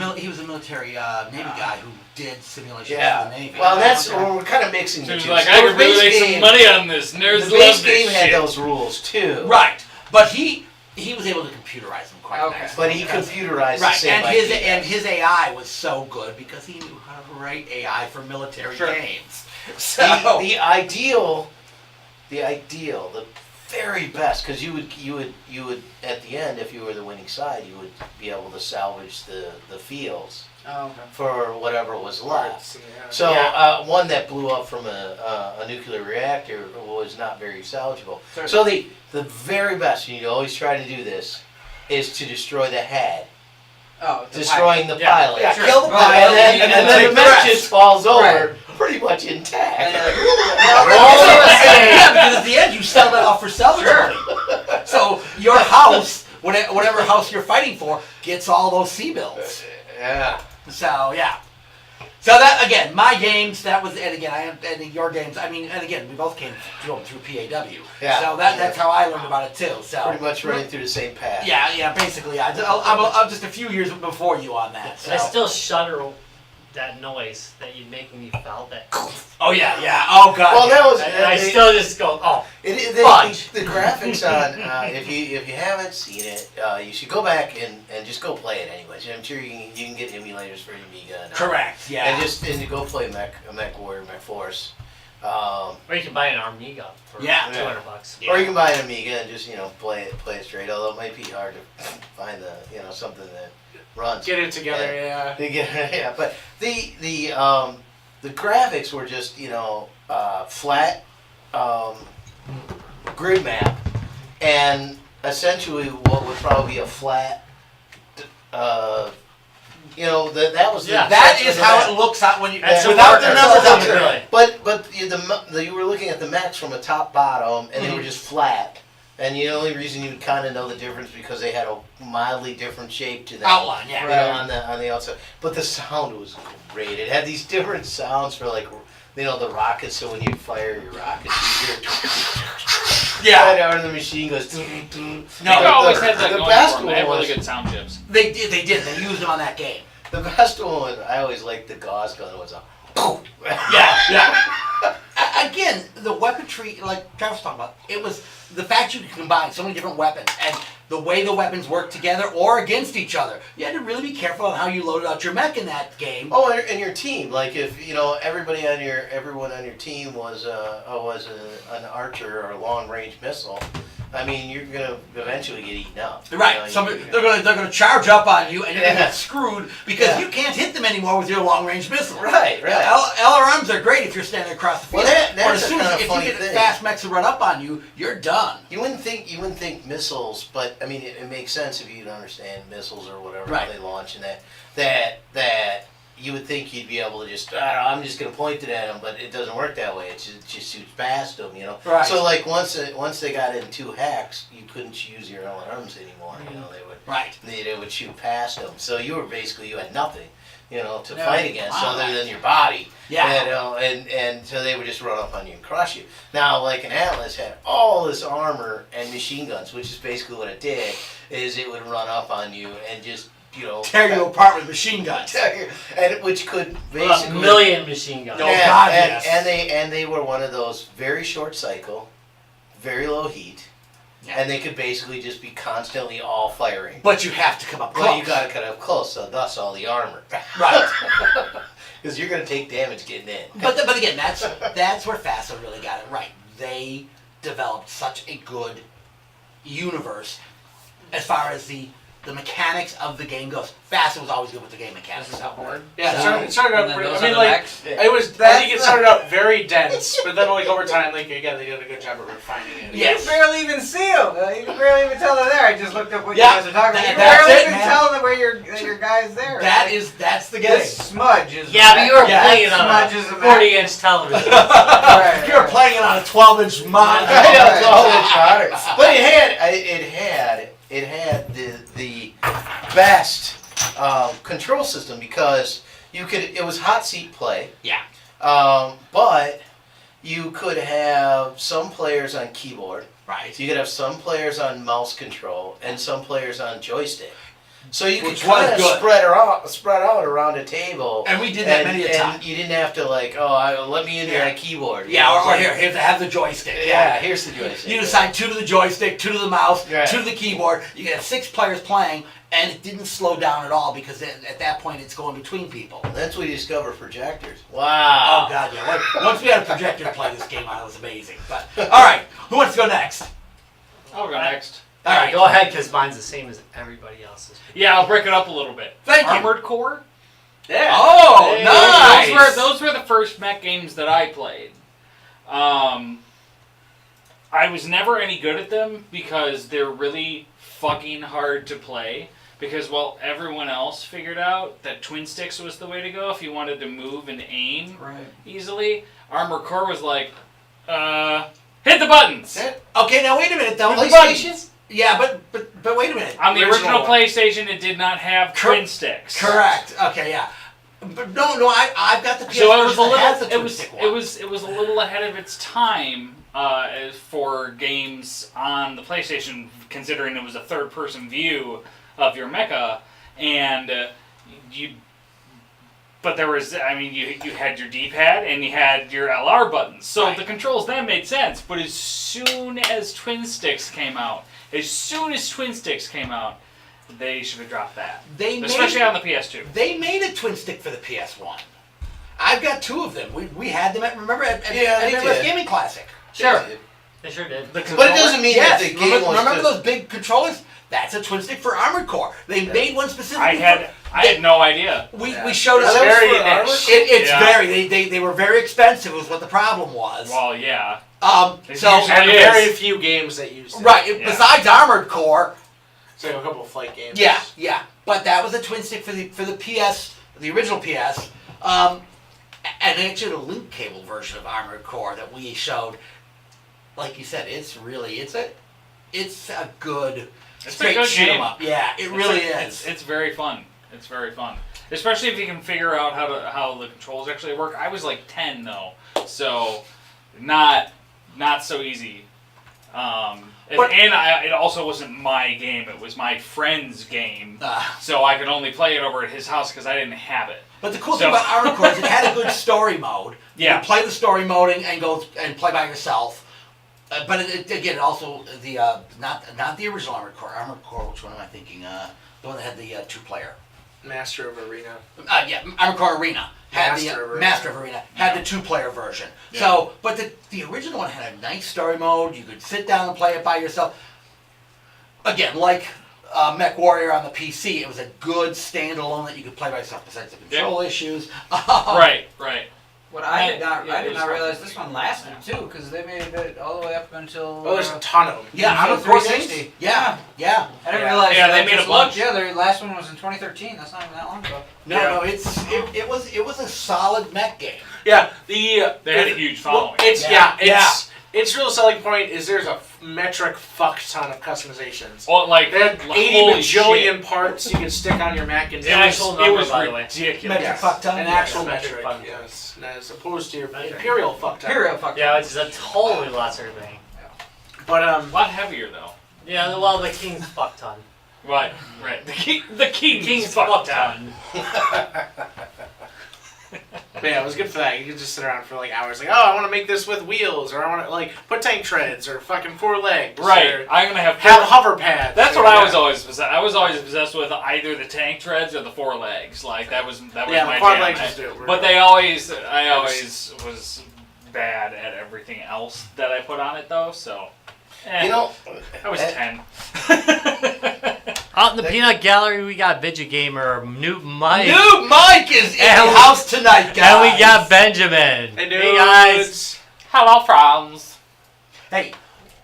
military Navy guy who did simulations yeah. for the Navy. Well, that's Okay. we're kind of mixing So the he's two. like, So I the could really base make some game- money on this. Nerds The love base this game had shit. those rules too. Right, but he was able to computerize them quite Okay. nicely. But he computerized the Right, same and his AI was so good because he knew how to write AI for military Sure. games. So the ideal, the very best, because you would at the end, if you were the winning side, you would be able to salvage the fields Oh, okay. for whatever was left. Yeah. So Yeah. one that blew up from a nuclear reactor was not very salvageable. Sure. So the very best, and you always try to do this, is to destroy the head, Oh, the destroying the Yeah. pilot. yeah, Sure. kill the Well, pilot, And then, and and then then take the the mech rest. just falls over, Right. pretty much intact. And, Yeah, because at the end you sell that off for salvage Sure. money. So your house, whatever house you're fighting for, gets all those sea bills. Yeah. So yeah. So that again, my games. That was, and again, and your games. I mean, and again, we both came through PAW. Yeah. So that's how I learned about it too. So Pretty much running through the same path. Yeah, basically, I'm just a few years before you on that. So. I still shudder that noise that you make when you felt that. Oh yeah. Oh god. Well, that was. I still just go, oh. The graphics on. If you haven't seen it, you should go back and just go play it anyways. I'm sure you can get emulators for Amiga. Correct. Yeah. And to go play Mechwarrior, Mech Force. Or you can buy an Amiga for Yeah. $200. Or you can buy an Amiga and just play it straight. Although it might be hard to find something that runs. Get it together, yeah. Yeah, but the graphics were just flat grid map, and essentially what would probably be a flat. That was That is how it looks out when you That's a without the marker. numbers on the Really. grid. But you were looking at the mechs from a top bottom, and they were just flat. And the only reason you would kind of know the difference because they had a mildly different shape to them. Outline, yeah. On the outside. But the sound was great. It had these different sounds for the rockets. So when you fire your rockets, you hear right out of the machine goes. No, they always had that the going best for them. They had one really was- good sound chips. They did. They used them on that game. The best one I always liked the Gauss gun was a. Yeah. Again, the weaponry, like Travis was talking about, it was the fact you could combine so many different weapons and the way the weapons work together or against each other. You had to really be careful on how you loaded out your mech in that game. Oh, and your team, like if everyone on your team was an archer or a long range missile, I mean you're gonna eventually get eaten up. Right. They're gonna charge up on you and you're gonna get screwed because you can't hit them anymore with your long range missile. Right. LRMs are great if you're standing across the field. Well, but as soon kind of as if funny you get thing. fast mechs to run up on you, you're done. You wouldn't think missiles, but I mean it makes sense if you understand missiles or whatever Right. how they launch and that you would think you'd be able to just I'm just gonna point it at them, but it doesn't work that way. It just shoots past them, Right. So like once they got into hacks, you couldn't use your own arms anymore. They would they would shoot past them. So you had nothing, to fight against other than your body. Yeah. And so they would just run up on you and crush you. Now, like an Atlas had all this armor and machine guns, which is basically what it did, is it would run up on you and just, tear you apart with machine guns. and which could A basically million machine guns. Oh, God, and, yes. and they were one of those very short cycle, very low heat, and they could basically just be constantly all firing. But you have to come up close. Well, you got to cut up close, so thus all the armor. Right. Because you're going to take damage getting in. But again, that's where FASA really got it right. They developed such a good universe as far as the mechanics of the game goes. FASA was always good with the game mechanics. This is outboard. Yeah, it started out And then pretty. those I mean, are the like mechs? I think it started out very dense, but then over time, they did a good job of refining it. Yes. You barely even see them. You can barely even tell they're there. I just looked up what Yeah, you guys are talking about. You that's barely it, even man. tell them where your guy's there. That's the game. This smudge is. Yeah, but you were Yeah, playing on a smudges of 40-inch television. Right, You're playing it on a 12-inch monitor. I know, it's all much harder. But it had the best control system because it was hot seat play. Yeah. But you could have some players on keyboard. Right. You could have some players on mouse control and some players on joystick. So you could Which was kind of good. spread out around a table. And we did that many a time. And you didn't have to let me in here on a keyboard. Yeah, or here, have the joystick. Yeah, here's the joystick. You assign 2 to the joystick, 2 to the mouse, Right. 2 to the keyboard. You get 6 players playing, and it didn't slow down at all because at that point it's going between people. That's when you discover projectors. Oh Wow. God, yeah. Once we had a projector to play this game on, it was amazing. But all right, who wants to go next? I'll go next. All right, Go ahead, because mine's the same as everybody else's. Yeah, I'll break it up a little bit. Thank you. Armored Core. Yeah. Oh, Hey, nice. Those were the first mech games that I played. I was never any good at them because they're really fucking hard to play. Because while everyone else figured out that twin sticks was the way to go if you wanted to move and aim easily, Armored Core was like, hit the buttons. Okay, now wait a minute though. PlayStation? Yeah, but wait a minute. On the original one. PlayStation, it did not have twin sticks. Correct. Okay, yeah. But no, I've got the PS So it was a version that has the little. twin stick one. It was a little ahead of its time for games on the PlayStation, considering it was a third-person view of your mecha, and you. But there was, you had your D-pad and you had your LR buttons, so Right. the controls then made sense. But as soon as twin sticks came out, they should have dropped that. Especially on the PS2. They made a twin stick for the PS1. I've got 2 of them. We had them at they Midwest did. Gaming Classic. Sure. They sure did. But it doesn't mean that the game was remember good. those big controllers? That's a twin stick for Armored Core. They made one specifically. I had no idea. We showed It's it. very for niche. It's Yeah. very. They were very expensive. Was what the problem was. Well, yeah. So usually- And It is. very few games that used it. right. Yeah. Besides Armored Core, So a couple of flight games. yeah. But that was a twin stick for the PS, the original PS. And actually, the link cable version of Armored Core that we showed, like you said, it's a good. It's a straight good shoot 'em game. up. Yeah, it really is. It's very fun. It's very fun, especially if you can figure out how the controls actually work. I was like 10 though, so not so easy. It also wasn't my game; it was my friend's game, so I could only play it over at his house because I didn't have it. But the cool thing about Armored Core is it had a good story mode. Yeah. You could play the story mode and go and play by yourself. But again, also the not the original Armored Core. Armored Core, which one am I thinking? The one that had the 2-player. Master of Arena. Yeah, Armored Core Arena had Master of Arena had the 2-player version. Yeah. So, but the original one had a nice story mode. You could sit down and play it by yourself. Again, like Mechwarrior on the PC, it was a good standalone that you could play by yourself. Besides the control issues. Right. What I did not it was realize fucking this one lasted too, because they made it all the way up until. Oh, there's a ton of them. Yeah, Until Armored Core 360. 360. Yeah. I didn't Yeah. realize. Yeah, that they made just a bunch. launched. Yeah, the last one was in 2013. That's not even that long ago. No, it was a solid mech game. Yeah, They had a huge following. Its real selling point is there's a metric fuck ton of customizations. Well, like They had 80 holy bajillion shit. parts you can stick on your Mac and It was, number, by the way. ridiculous. Metric fuck ton. an actual Yeah, metric, fuck ton. yes, as opposed to your Metric. imperial fuck ton. Imperial fuck. Yeah, it's a totally lesser thing. But A lot heavier though. Yeah, well, the king's fuck ton. Right. The king's fuck ton. But yeah, it was good for that. You could just sit around for like hours, like, oh, I want to make this with wheels, or I want to like put tank treads, or fucking 4 legs, Right. or I'm gonna have hover pads. That's or, what I yeah. was always possessed. I was always obsessed with either the tank treads or the 4 legs. Like that was Yeah, my the quad jam. legs was dope. But I always was bad at everything else that I put on it though. So You know, I was 10. Out in the peanut gallery, we got Vidya Gamer, Noob Mike. Noob Mike is in And the we- house tonight, guys. And we got Benjamin. Hey, guys. Hello, friends. Hey,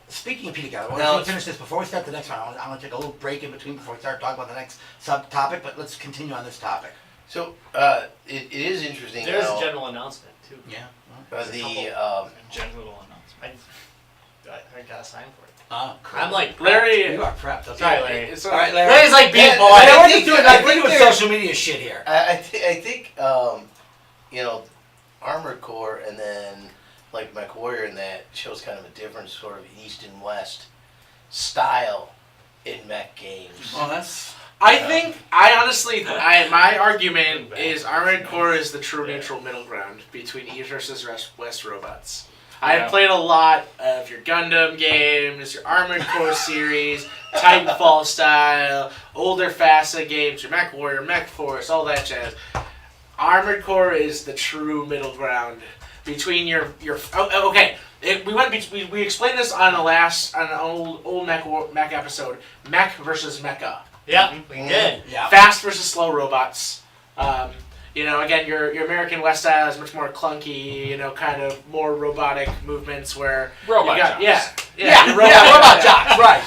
speaking of peanut gallery, No, let's it's- finish this before we start the next one. I want to take a little break in between before we start talking about the next subtopic, but let's continue on this topic. so it is interesting There's how a general announcement, too. Yeah. General announcement. I got a sign for it. Cool. I'm like, Larry. You are prepped. Okay. Sorry, Larry. It's All right, Larry. Larry's like being Yeah, polite. Hey, I we're think- just doing, I we're think doing there- social media shit here. I think you know, Armored Core and then like Mechwarrior and that shows kind of a different sort of east and west style in mech games. Well, that's... I honestly, my argument is Armored Core is the true neutral middle ground between East versus West robots. I've played a lot of your Gundam games, your Armored Core series, Titanfall style, older FASA games, your Mechwarrior, Mech Force, all that jazz. Armored Core is the true middle ground between your. Okay, we explained this on an old Mech episode. Mech versus Mecha. Yeah, we did. Yeah. Fast versus slow robots. Again, your American West style is much more clunky, kind of more robotic movements where Robot you got, jocks. Yeah, your robot jocks, right.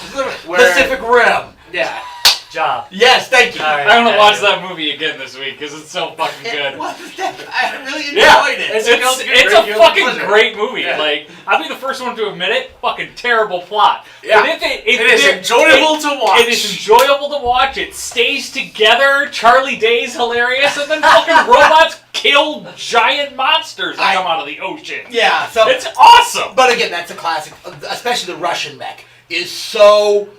Where- Pacific Rim. Yeah. Job. Yes, thank you. All right. I'm gonna watch that movie again this week because it's so fucking good. What is that? I really enjoyed Yeah. it. It's It's great a fucking pleasure. great movie. Yeah. Like, I'll be the first one to admit it. Fucking terrible plot. Yeah. But It is enjoyable to watch. It is enjoyable to watch. It stays together. Charlie Day's hilarious, and then fucking robots kill giant monsters that come out of the ocean. Yeah, so... It's awesome. But again, that's a classic, especially the Russian mech, is so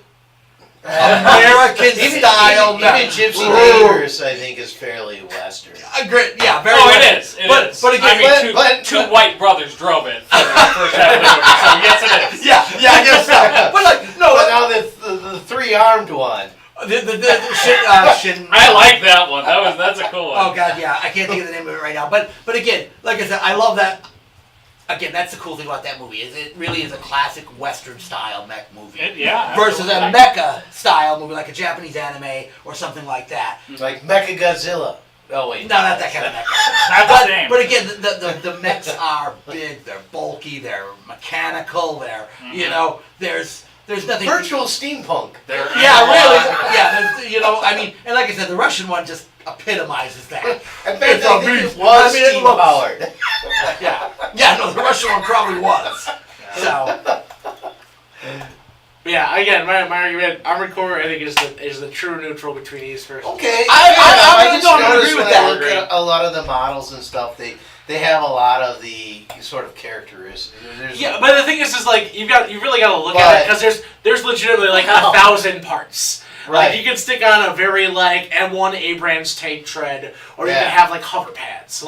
American style Even mech. Gypsy Ooh. Gators, I think, is fairly Western. Great, yeah, very Oh, Western. it is. It but, is. But again, I mean, two white brothers drove it for the first half of the movie, so yes, it is. yeah, I guess so. But like, no, But now the 3-armed one. the shit, I like that one. That's a cool one. Oh god, yeah, I can't think of the name of it right now. But again, like I said, I love that. again, that's the cool thing about that movie is it really is a classic Western style mech movie. Yeah. Versus a mecha style movie like a Japanese anime or something like that. Like Mecha Godzilla. Oh wait. No, not that kind of mecha. Not the same. But again, the mechs are big, they're bulky, they're mechanical, they're you know, there's nothing. Virtual steampunk. Yeah, really. Yeah, I mean, and like I said, the Russian one just epitomizes that. I bet It's a they beast. it was I mean, it steam looks- powered. Yeah, no, the Russian one probably was. So, But yeah, again, my argument, Armored Core, I think is the true neutral between these first. Okay. I just don't noticed agree with when that. I look at a lot of the models and stuff, they have a lot of the sort of characteristics. There's Yeah, but the thing is like you really got to look at it because there's legitimately like 1,000 parts. Right. Like you can stick on a very like M1 Abrams tank tread, or you Yeah. can have like hover pads,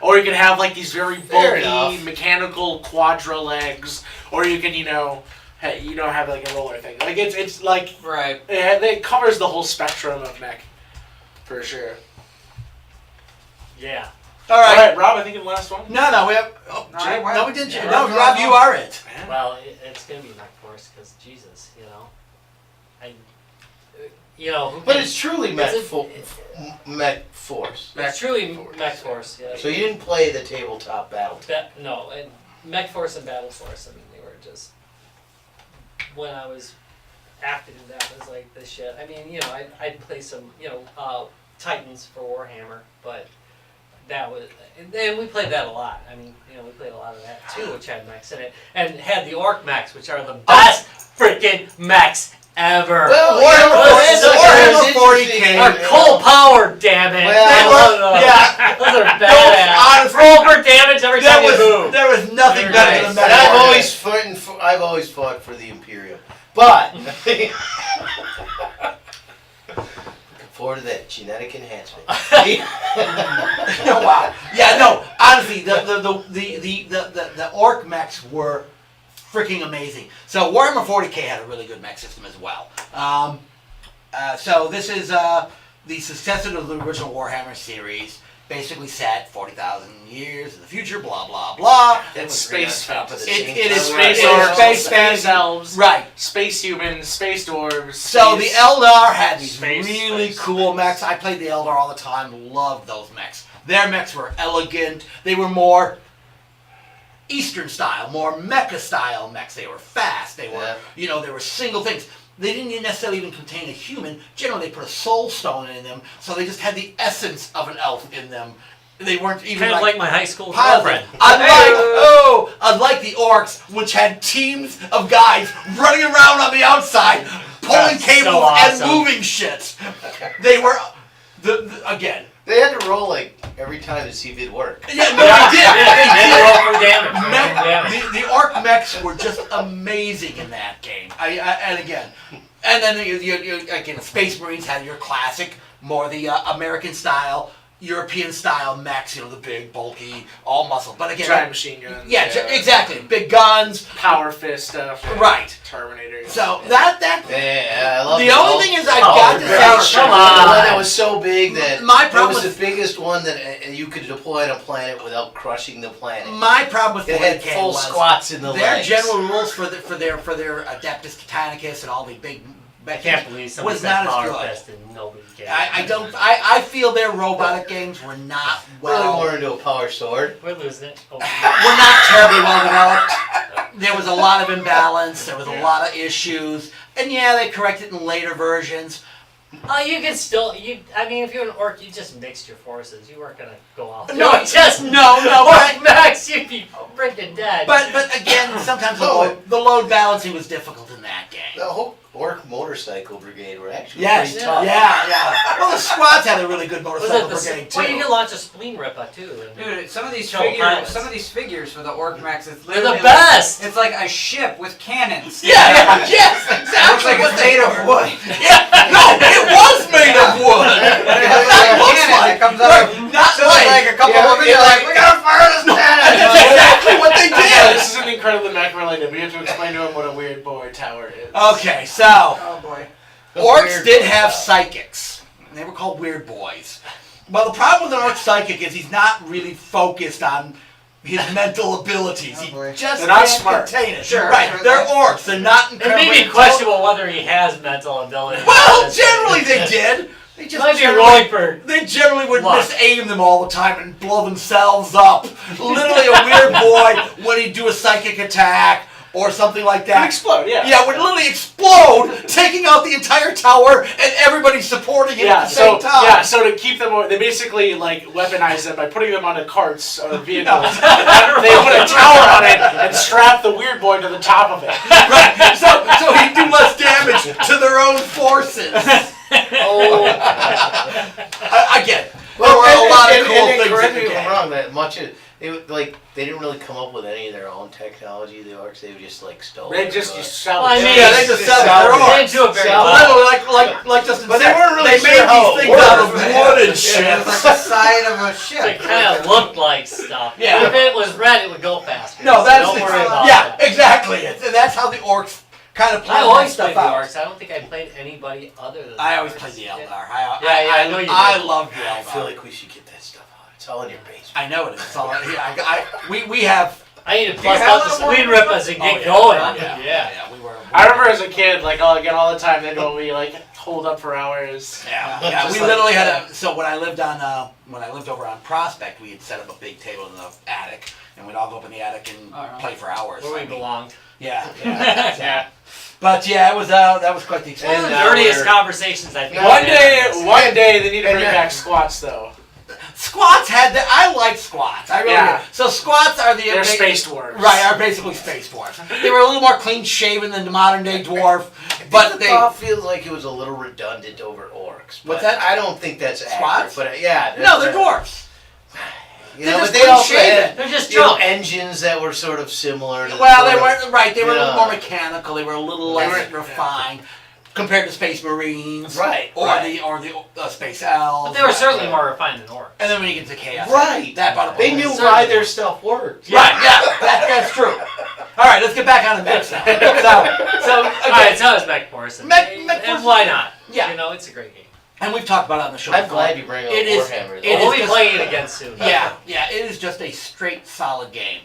or you can have like these very Fair bulky enough. mechanical quadra legs, or you can have like a roller thing. Like it's like Right. it covers the whole spectrum of mech, for sure. Yeah. all All right. right, Rob, I think in the last one. No, we have. Oh, No, Jay, I went. no, we didn't. Yeah, No, Rob's Rob, on. you are it. Well, it's gonna be Mech Force because Jesus, who But can- it's truly Mech Force. it's truly Force. Mech Force. Yeah. So you didn't play the tabletop battle. No, and Mech Force and Battle Force. I mean, they were just when I was active in that was like the shit. I mean, I'd play some, Titans for Warhammer, but that was, and we played that a lot. I mean, we played a lot of that too, which had mechs in it, and had the Orc mechs, which are the best freaking mechs ever. Well, Warhammer Warhammer 40K. Are coal powered, damn it! Well, yeah. Those are badass. honestly, Roll for damage every time you move. There was nothing Very better nice. than And that. I've always fought for the Imperium. But looking forward to that genetic enhancement. Wow. Yeah, no. Honestly, the Orc mechs were freaking amazing. So Warhammer 40K had a really good mech system as well. So this is the successor to the original Warhammer series. Basically set 40,000 years in the future. Blah blah blah. It's space fantasy. It is Space it is orcs, space space fantasy. elves, Right. space humans, space dwarves. So the space- Eldar had these Space, really space. cool mechs. I played the Eldar all the time. Loved those mechs. Their mechs were elegant. They were more Eastern style, more mecha style mechs. They were fast. They were, they were single things. They didn't necessarily even contain a human. Generally, they put a soul stone in them, so they just had the essence of an elf in them. They weren't even Kind of like my high school piloted. girlfriend. Unlike the orcs, which had teams of guys running around on the outside, pulling That's cables so awesome. and moving shit. They were, again. They had to roll like every time to see if it'd work. Yeah, no, they did. They did. roll for damage. Mech, the orc mechs were just amazing in that game. And then again, the Space Marines had your classic, more the American style, European style mechs. The big, bulky, all muscle. But again, giant machine guns. yeah, exactly. Big guns. Power fist stuff. Right. Terminator. So that Yeah, I love the only thing is I've got to say, come The one that on. was so big that My it problem was with- the biggest one that you could deploy on a planet without crushing the planet. my problem with It had 40K full was squats in the their legs. general rules for their Adeptus Titanicus and all the big. I can't believe somebody was said not as Power good. Fest and nobody cares. I feel their robotic games were not Really well. more into a power sword. We're losing it. Oh. Were not terribly well developed. There was a lot of imbalance. There was a lot of issues, and yeah, they corrected in later versions. You can still, I mean, if you're an orc, you just mixed your forces. You weren't gonna go off. No, Orc but, max, you'd be freaking dead. but again, sometimes the load balancing was difficult in that game. The whole Orc motorcycle brigade were actually Yes, pretty tough. yeah. Well, the squads had a really good was motorcycle it brigade too. well, you can launch a spleen ripper too. Dude, some of these Show pilots. figures for the Orc mechs, it's They're literally the best. It's like a ship with cannons. Yeah, yes, It looks exactly like what it's they made of were. wood. Yeah, no, it was made of wood. It's That like a looks cannon like that comes out right, of not so like a couple of them, they're like, we gotta fire this cannon. That's exactly what they Yeah, did. this isn't incredibly mech related. We have to explain to him what a weird boy tower is. Okay, so Oh boy. orcs Weird did boy have tower. psychics. They were called weird boys. Well, the problem with an orc psychic is he's not really focused on his mental abilities. Oh, boy. He just They're not can't smart. contain it. Sure, Right, sure. they're orcs. They're not It incredibly may be questionable whether he has mental ability. Well, generally they did. They just Might be generally, rolling for they generally would luck. misaim them all the time and blow themselves up. Literally a weird boy when he'd do a psychic attack or something like They that. explode, yeah. Yeah, would literally explode, taking out the entire tower and everybody supporting it at the same time. Yeah, so to keep them, they basically like weaponize them by putting them onto carts or vehicles. They put a tower on it and strap the weird boy to the top of it. Right. So he'd do less damage to their own forces. Again, there were a lot of cool things correct in me the if I'm game. wrong. That much of they didn't really come up with any of their own technology. The orcs, they just like stole. They it, just but- sell Well, I it. mean, Yeah, they just sell it. They're They orcs. didn't do it very Sell well. Literally, like Justin But they said, weren't really they sure made how these it things out of worked. wood and It's shit. like the side of a ship. It kind of looked like stuff. Yeah. If it was red, it would go faster. No, so that's don't worry about yeah, that. exactly. And that's how the orcs kind of I play that always stuff played the out. orcs. I don't think I played anybody other than. I the always orcs. played the Yeah. Eldar. I know you I did. love the I Eldar. feel like we should get that stuff out. It's all in your basement. I know it is. It's all, we have. I need to Do bust you out have the a screen more- rip as it Oh, get yeah. going. Yeah, we were. I remember as a kid, like all the time, they'd go be like hold up for hours. Yeah, Just we like- literally had a. So when I lived over on Prospect, we had set up a big table in the attic, and we'd all go up in the attic and Alright. play for hours. Where I we mean, belonged. Yeah, Yeah. But yeah, it was that was quite the One of experience. the now dirtiest we're- conversations I've had. One day they need to And bring then- back squats though. Squats had that. I like squats. I really Yeah. did. So squats are the They're space dwarves. Right, are basically space dwarfs. They were a little more clean shaven than the modern day dwarf, But but the they. thought feels like it was a little redundant over orcs. But What's that? I don't think that's Squats? accurate. But yeah, No, they're dwarfs. You They're know, just but they also clean-shaven. had They're just you know, drunk. engines that were sort of similar. To Well, they sort of- weren't right. They were a little Yeah. more mechanical. They were a little They less were- refined compared to Space Marines, Right, Or right. the Space Elves. But they were right. certainly more refined than orcs. And then when you get to Chaos, Right. That brought up a They whole knew other- why their stuff worked. Right, yeah, that's true. All right, let's get back on the mix now. So All right, so is Mech Morrison. Mech And why not? Yeah. You know, it's a great game. and we've talked about it on the show. I'm before. glad you bring up It is- Warhammer. it We'll is be just- playing it again soon. Yeah, it is just a straight solid game.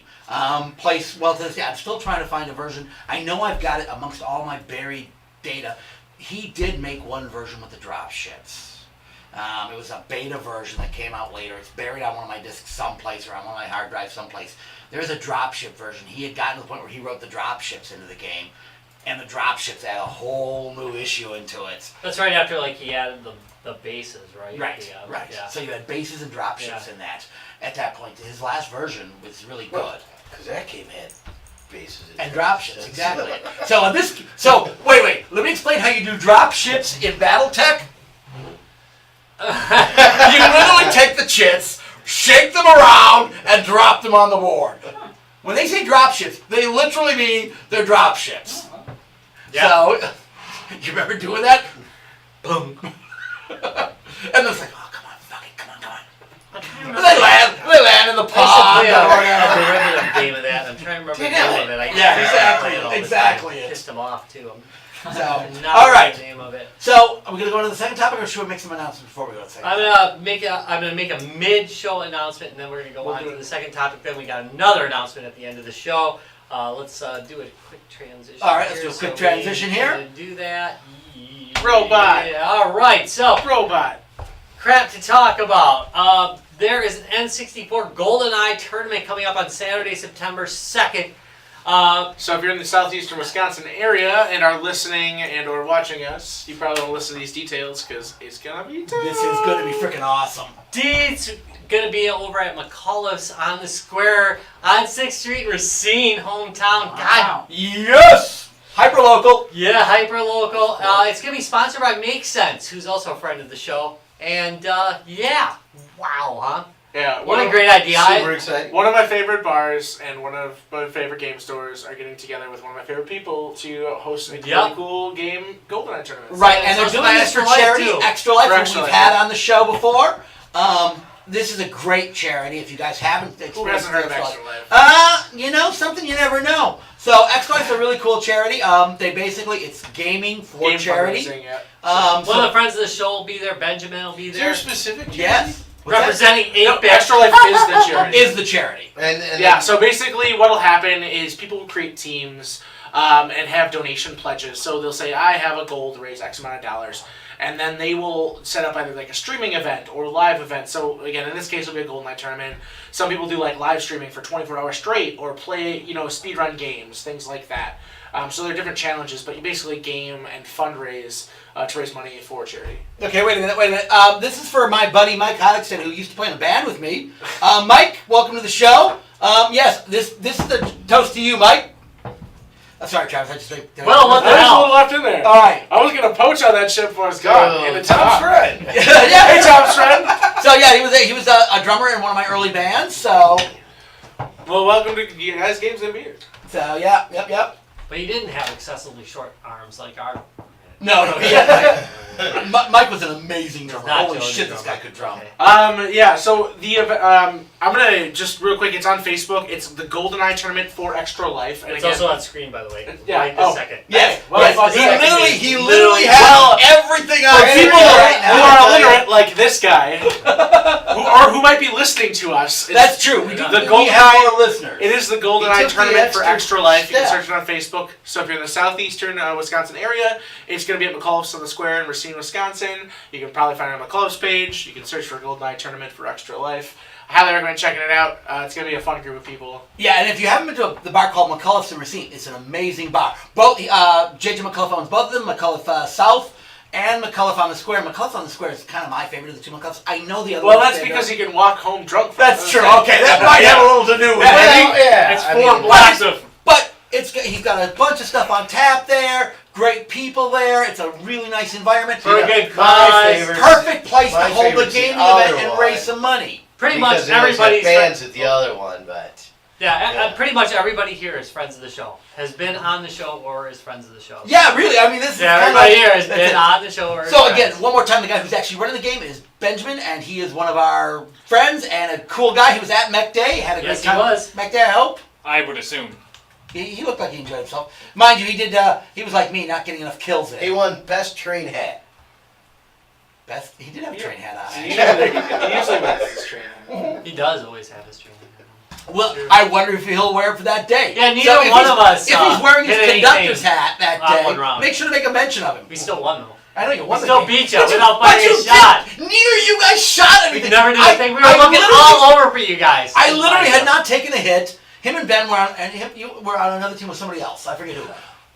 Plays well to this day. I'm still trying to find a version. I know I've got it amongst all my buried data. He did make one version with the drop ships. It was a beta version that came out later. It's buried on one of my discs someplace or on one of my hard drives someplace. There's a dropship version. He had gotten to the point where he wrote the dropships into the game, and the dropships add a whole new issue into it. That's right after like he added the bases, right? Right, The, right. Yeah. So you had bases and dropships in that. At that point, his last version was really good. Because that game had bases And dropships, exactly. So wait. Let me explain how you do dropships in BattleTech. You literally take the chits, shake them around, and drop them on the board. When they say dropships, they literally mean they're dropships. Yeah. So, you remember doing that? Boom. And it's like, oh, come on, fuck it, come on. And they land in the I used to pond. play a derivative game of that. I'm trying to remember the name of it. I Yeah, used to exactly, play it all the time. exactly. Pissed him off too. So, Not all right. the name of it. So, are we gonna go to the second topic, or should we make some announcements before we go to the second? I'm gonna make a mid-show announcement, and then we're gonna go on to the second topic. Then we got another announcement at the end of the show. Let's do a quick transition. All right, let's here. do a quick So transition we here. gonna do that. Robot. Yeah. All right. So Robot. crap to talk about. There is an N64 GoldenEye tournament coming up on Saturday, September 2nd. So if you're in the southeastern Wisconsin area and are listening and or watching us, you probably don't listen to these details because it's gonna be tough. This is gonna be freaking awesome. It's gonna be over at McCullough's on the square on 6th Street, Racine, hometown. God, Yes! Hyperlocal. yeah, hyper local. It's gonna be sponsored by Make Sense, who's also a friend of the show. And yeah, wow, huh? Yeah. What a great idea! Super exciting. One of my favorite bars and one of my favorite game stores are getting together with one of my favorite people to host a really Yep. cool game GoldenEye tournament. Right, So and they're it's doing also this for Extra Life, charity, too. Extra Life, For which Extra we've Life, had yeah. on the show before. This is a great charity. If you guys haven't Who experienced hasn't heard of Extra Extra Life, Life? you know, something you never know. So Extra Life's a really cool charity. They basically, it's gaming for Game charity. fundraising, yeah. One of So, the friends of the show will be there. Benjamin will be Is there a there. specific charity? yes, representing No, 8-bit. Extra Life is the charity. Is the charity. And Yeah, so basically what'll happen is people will create teams and have donation pledges. So they'll say, I have a goal to raise X amount of dollars. And then they will set up either like a streaming event or a live event. So again, in this case, it'll be a Golden Knight tournament. Some people do like live streaming for 24 hours straight or play, speedrun games, things like that. So there are different challenges, but you basically game and fundraise to raise money for charity. Okay, wait a minute. This is for my buddy Mike Hodgson, who used to play in a band with me. Mike, welcome to the show. Yes, this is the toast to you, Mike. Sorry, Travis. I just Well, what the There's a hell? little left in there. All right. I was gonna poach on that shit before it's gone. And it's Tom's gone. friend. yeah. Hey, Tom's friend. So yeah, he was a drummer in one of my early bands. So Well, welcome to you guys' Games and Beer. Yep. But he didn't have excessively short arms like our. No. Mike was an amazing drummer. Not Holy Joey shit, the this guy drummer. could drum. Okay. Yeah, so the I'm gonna just real quick. It's on Facebook. It's the GoldenEye tournament for Extra Life, and It's again, also on screen, by the way. Yeah. Right this Oh. second. Yes. Well, yes. fuck yeah. He literally has everything on for screen people right who now. are illiterate like this guy, who might be listening to us. That's true. We The have GoldenEye. more listeners. It is the He GoldenEye took the tournament for extra Extra Life. You can step. search it on Facebook. So if you're in the southeastern Wisconsin area, it's going to be at McAuliffe's on the Square in Racine, Wisconsin. You can probably find it on McAuliffe's page. You can search for GoldenEye tournament for Extra Life. I highly recommend checking it out. It's going to be a fun group of people. Yeah, and if you haven't been to the bar called McAuliffe's in Racine, it's an amazing bar. Both JJ McAuliffe owns both of them, McAuliffe South and McAuliffe on the Square. McAuliffe on the Square is kind of my favorite of the two McAuliffes. I know the other Well, one's that's favorite. because you can walk home drunk. From That's it. true. Okay, that might have a little to do with it. Well, yeah. It's I 4 mean, blocks of. But he's got a bunch of stuff on tap there. Great people there. It's a really nice environment. For a good my cause. favorite- Perfect place to My hold the favorite's the gaming other event and one. raise some money. Pretty because much they always have everybody's bands at the other one, but Yeah, pretty much everybody here is friends of the show. Has been on the show or is friends of the show. Yeah, really. I mean, this is Yeah, kind everybody of here has that's been it. on the show or is So friends. again, one more time, the guy who's actually running the game is Benjamin, and he is one of our friends and a cool guy. He was at Mech Day, had a Yes, great he time. was. Mech Day, I hope. I would assume. He looked like he enjoyed himself. Mind you, he did. He was like me, not getting enough kills in. he won best train hat. Best. He did have a train hat on. He usually wears his trainer. He does always have his training. Well, I wonder if he'll wear it for that day. Yeah, neither So if one he's- of us, If he's wearing his hit conductor's anything hat that on day, one round. make sure to make a mention of him. We still won though. I know you We won the still game. beat you But without but firing a you shot. didn't. Neither of you guys shot We anything. never did I- anything. We I were looking literally- all over for you guys. I literally had not taken a hit. Him and Ben were on, and you were on another team with somebody else. I forget who.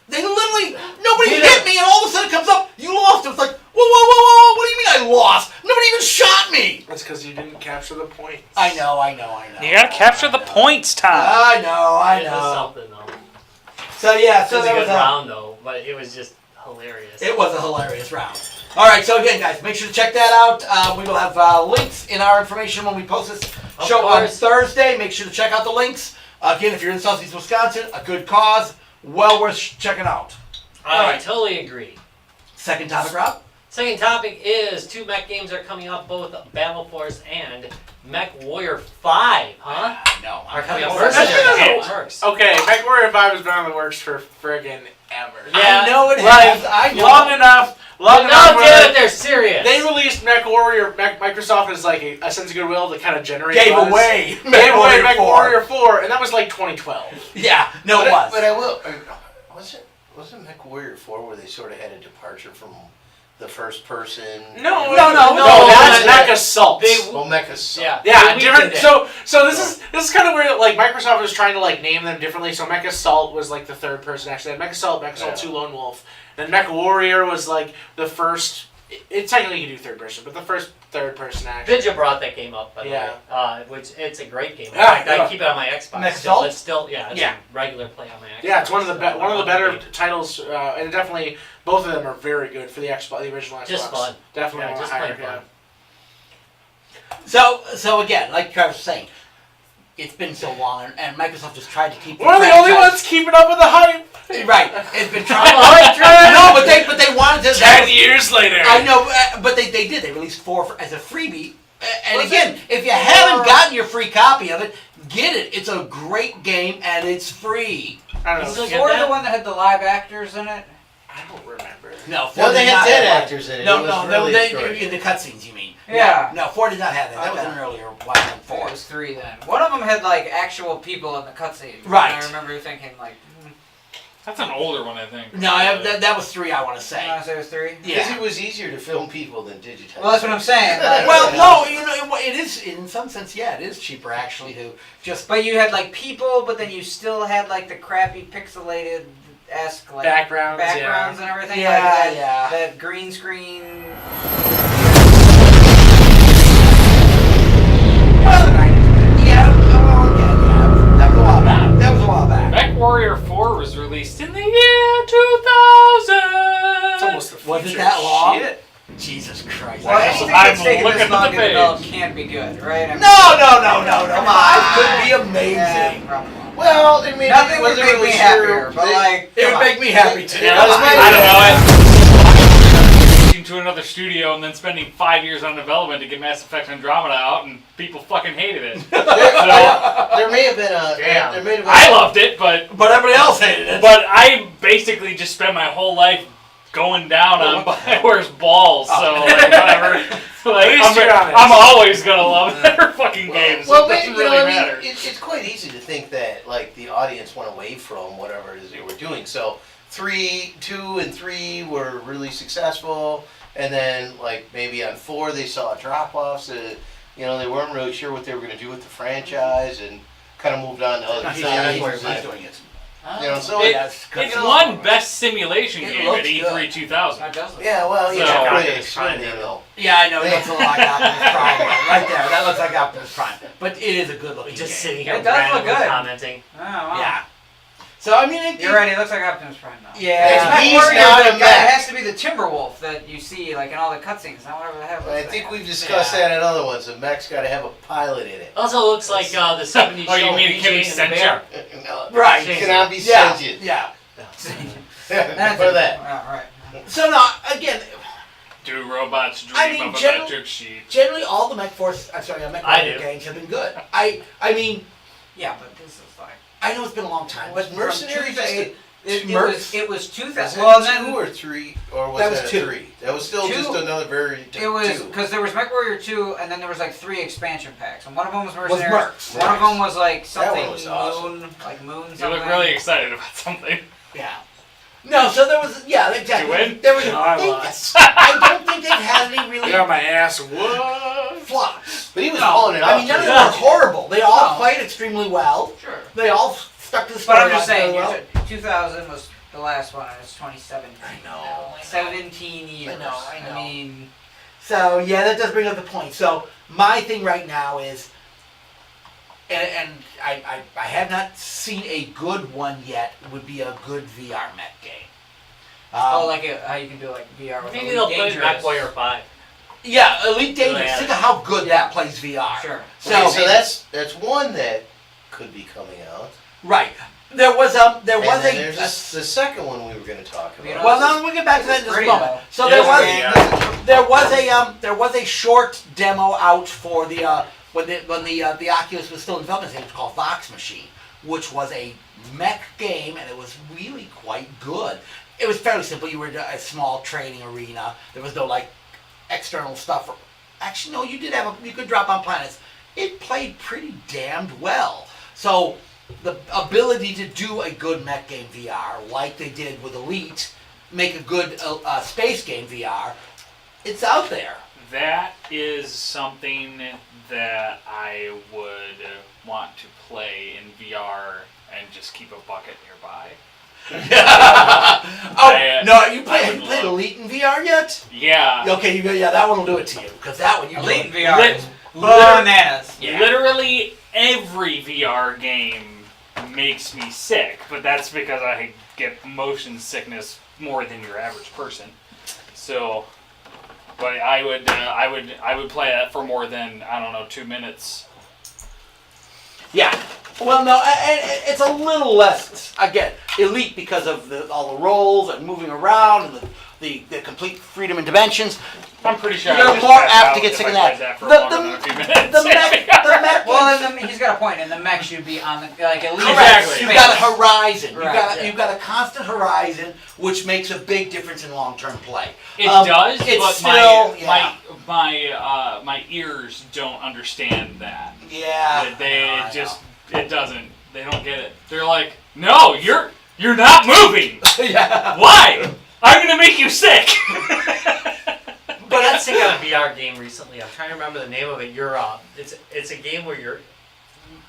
They literally, nobody Neither- hit me, and all of a sudden it comes up, you lost. It was like, whoa, what do you mean I lost? Nobody even shot me. That's because you didn't capture the point. I know. You gotta capture the points, Tom. I know. It was something though. So yeah, It so was a that good was round though, but it was just hilarious. It was a hilarious round. All right, so again, guys, make sure to check that out. We will have links in our information when we post this Of show on course. Thursday. Make sure to check out the links. Again, if you're in Southeast Wisconsin, a good cause, well worth checking out. I totally agree. Second topic, Rob? Second topic is 2 Mech games are coming up, both Battle Force and Mechwarrior 5, huh? No. Are coming up I'm first. That's It good. works. Okay, Mechwarrior 5 has been on the works for friggin' ever. Yeah, I know it like, has. I know. Long enough. But now, damn it, they're serious. They released Mechwarrior. Microsoft as like a sense of goodwill to kind of generate Gave buzz. away. Gave away MechWarrior 4. Mechwarrior 4, and that was like 2012. Yeah, no, it was. But I will. Wasn't Mechwarrior 4 where they sort of had a departure from the first person? No, that's that- Mech Assault. Well, Mech Assault. Yeah, Yeah, they different. weakened it. So this is kind of where like Microsoft was trying to like name them differently. So Mech Assault was like the third person actually. They had Mech Assault, Mech Assault 2 Lone Wolf. Then Mechwarrior was like the first. It technically you can do third person, but the first third person action. Vidya brought that game up, by the Yeah. way. Which it's a great game. In Yeah, fact, yeah. I keep it on my Xbox. Mech Still, Assault? it's still, it's Yeah. a regular play on my Xbox. Yeah, it's one of the So, one of the I better love it. titles, and definitely both of them are very good for the Xbox, the original Xbox. Just fun. Definitely Yeah, one just higher. plain fun. So again, like Travis was saying, it's been so long, and Microsoft just tried to keep. We're the only ones keeping up with the hype. Right, it's been trying. Travis! No, but they wanted to. 10 years later. I know, but they did. They released 4 as a freebie. And Was again, if you haven't gotten your free copy of it, get it. It's a great game, and it's free. I don't Is know. it- Was 4 the one that had the live actors in it? I don't remember. No, No, they did had not dead have one. actors in it. No, It was no, really they short. in the cutscenes. You mean? Yeah. No, 4 did not have that. That was Okay. an earlier one than It 4. was 3 then. One of them had like actual people in the cutscene. Right. And I remember thinking like, That's an older one, I think. No, that was 3. I want to I say. want to say it was 3. Because Yeah. it was easier to film people than digitize. Well, that's what I'm saying. Like, Well, no, it is in some sense. Yeah, it is cheaper actually to just. But you had like people, but then you still had like the crappy pixelated-esque like Backgrounds, and everything. Yeah, like that, yeah. That green screen. Well, yeah, that was a while back. That was a while back. Mechwarrior 4 was released in the year 2000. It's almost the Was it future. that long? Shit. Jesus Christ. Well, I'm anything that's taken looking this at long the to develop page. can't be good, right? I mean, No. Come 5 could on. be amazing. Yeah, probably not. Well, I mean, Nothing would wasn't make really me sure happier, but they- like, It would come on. make me happy too. Yeah, that's my- I don't know. Switching to another studio and then spending 5 years on development to get Mass Effect Andromeda out, and people fucking hated it. So, There may have been a. Damn. There may have been I loved it, but everybody else hated it. I basically just spent my whole life going down on Bioware's balls. So like, whatever. Like, least you're honest. I'm always gonna love their fucking games. Well, it doesn't maybe, really I matter. mean, it's quite easy to think that like the audience went away from whatever it is they were doing. So 2 and 3 were really successful, and then like maybe on 4 they saw a drop off. So they weren't really sure what they were going to do with the franchise, and kind of moved on to other He's things. doing it. So It's won Best Simulation It Game looks at E3 2000. That does look- yeah, well, So- yeah, quite Optimus extreme, Prime, you yeah. know. Yeah, I know. It looks a lot like Optimus Prime. Right there. That looks like Optimus Prime. But it is a good looking Just game. sitting here It does look randomly good. commenting. Oh, wow. Yeah. So, I mean, You're right, he looks like Optimus Prime now. Yeah. He's Mechwarrior, not the a guy mech. has to be the Timberwolf that you see like in all the cutscenes, not whatever the hell. I think we've discussed that in other ones. A mech's got to have a pilot in it. Also looks like the 70s Oh, show. you mean it can be BJ and the Bear. sentient? No, Right. it cannot be Yeah. sentient. Yeah. For that. Oh, right. So, no, again, Do robots dream I mean, of a general- metric sheet? generally all the Mech I do. games have been good. I mean, Yeah, but this is like I know it's been a long time, but Mercenaries from is 2008 it was 2000. Was Well, it then 2 or 3, or was That was that 2. 3? That was still 2. just another variant. it was 2. because there was Mechwarrior 2, and then there was like 3 expansion packs, and one of them was was Mercenaries. Mercs. One of them was like something one was awesome. moon, like moon. You Something. look really excited about something. Yeah. No, so there was, yeah, exactly. Did you win? There was, No, I lost. I don't think they've had any really I got my ass whooped. flops. But he was No, pulling it off. I mean, none of them were horrible. They all played extremely well. Sure. They all stuck to the story. But I'm just saying, well. 2000 was the last one, and it's 2017. I know, now. I know. 17 years. I know. I mean, So yeah, that does bring up the point. So my thing right now is, and I have not seen a good one yet. Would be a good VR mech game. like how you can do like VR with Maybe Elite they'll put Dangerous. MechWarrior 5. yeah, Elite Dangerous. Yeah. Think of how good that plays VR. Sure. So, So that's one that could be coming out. right. There was And there was then a. there's the second one we were going to talk about. You know, well, no, we'll get back to that in just a pretty, moment. though. So Yeah, there was a short demo out for the when the Oculus was still in development stage called Vox Machine, which was a mech game, and it was really quite good. It was fairly simple. You were in a small training arena. There was no like external stuff. Actually, no, you did have you could drop on planets. It played pretty damned well. So the ability to do a good mech game VR, like they did with Elite, make a good space game VR, it's out there. That is something that I would want to play in VR and just keep a bucket nearby. No, you played would love- Elite in VR yet? Yeah. Okay, that one will do it to you because that one you Elite do. VR Lit- is bananas. Yeah. Literally every VR game makes me sick, but that's because I get motion sickness more than your average person. So, but I would play that for more than 2 minutes. Yeah. Well, no, and it's a little less again Elite because of all the rolls and moving around and the complete freedom and dimensions. I'm pretty sure You're I would just more pass apt out to get if sick I of that. played that for The- longer the- than a few minutes. The mech Well, and he's got a point. And the mech should be on the like at least. Exactly. You've got a horizon. Right, You've got a constant horizon, which makes a big difference in long-term play. It does, it's but still, yeah. my ears don't understand that. Yeah. It doesn't. They don't get it. They're like, no, you're not moving. Yeah. Why? I'm gonna make you sick. But I got sick of a VR game recently. I'm trying to remember the name of it. It's a game where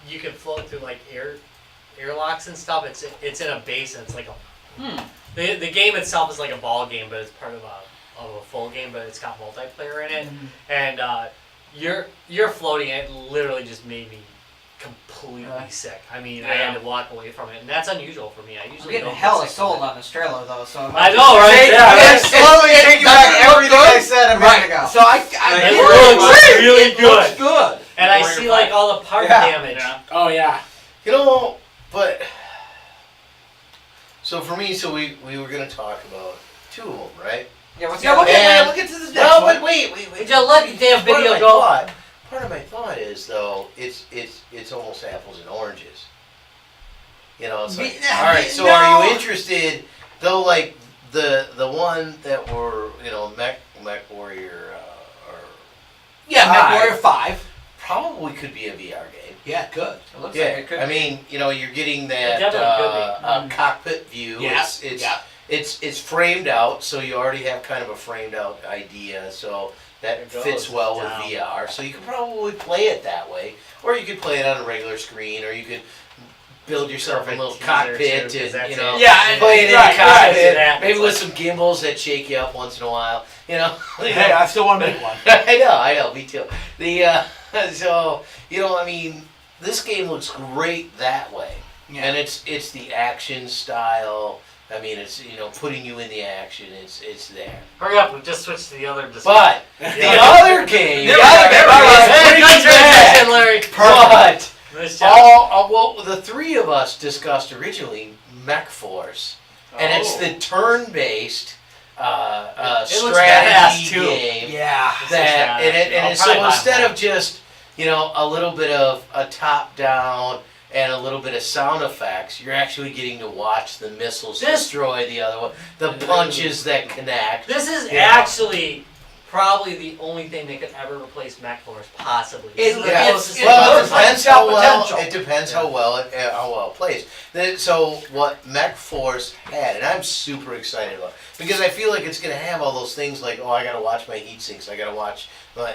you can float through like airlocks and stuff. It's in a base and it's like the game itself is like a ball game, but it's part of a full game, but it's got multiplayer in it. And you're floating. It literally just made me completely sick. I mean, I had to walk away from it, and that's unusual for me. I I'm usually getting don't hella get sick from sold it. on this trailer though, so I know, right? Take- Yeah. slowly taking back everything I said a minute ago. So I It get looks really It looks good. And I Warrior see like fight. all the part Yeah. damage. Yeah. Oh yeah. You know, but so for me, we were gonna talk about two of them, right? Yeah, what's Yeah, the we'll other get, And- we'll get to this next No, one. but wait. Just let the damn Part of video my go. Part of my thought is though, it's almost apples and oranges. You know, it's like, all right. So are you interested? Though, like the one that were Mechwarrior or Yeah, Five. Mechwarrior 5. probably could be a VR game. Yeah, good. It looks Yeah, like it could I be. mean, you're getting that It definitely cockpit view. Yeah, It's framed out, so you already have kind of a framed out idea. So that It goes fits well with down. VR. So you could probably play it that way, or you could play it on a regular screen, or you could build yourself a Perfect little teaser, cockpit too, 'cause and that's you know it. Yeah, and- play it in right, a cockpit, right. maybe with some gimbals that shake you up once in a while. You know. Hey, I still want to make one. I know, me too. So I mean, this game looks great that way, and it's the action style. I mean, it's putting you in the action. It's there. Hurry up, we just switched to the other display. But the other game, The other game, Hey, is good pretty bad. transition, Larry. But Nice job. well, the three of us discussed originally Mech Force, and it's the turn-based It looks strategy badass, too. game. Yeah. That and I'll so probably buy instead that. of just a little bit of a top down and a little bit of sound effects, you're actually getting to watch the missiles destroy the other one, the punches that connect. This is Yeah. actually probably the only thing that could ever replace MechWarrior, possibly. This is the Yeah. closest thing. Well, it looks like depends it's got how well potential. it depends how well it plays. So what Mech Force had, and I'm super excited about, because I feel like it's going to have all those things like, oh, I got to watch my heat sinks, I got to watch my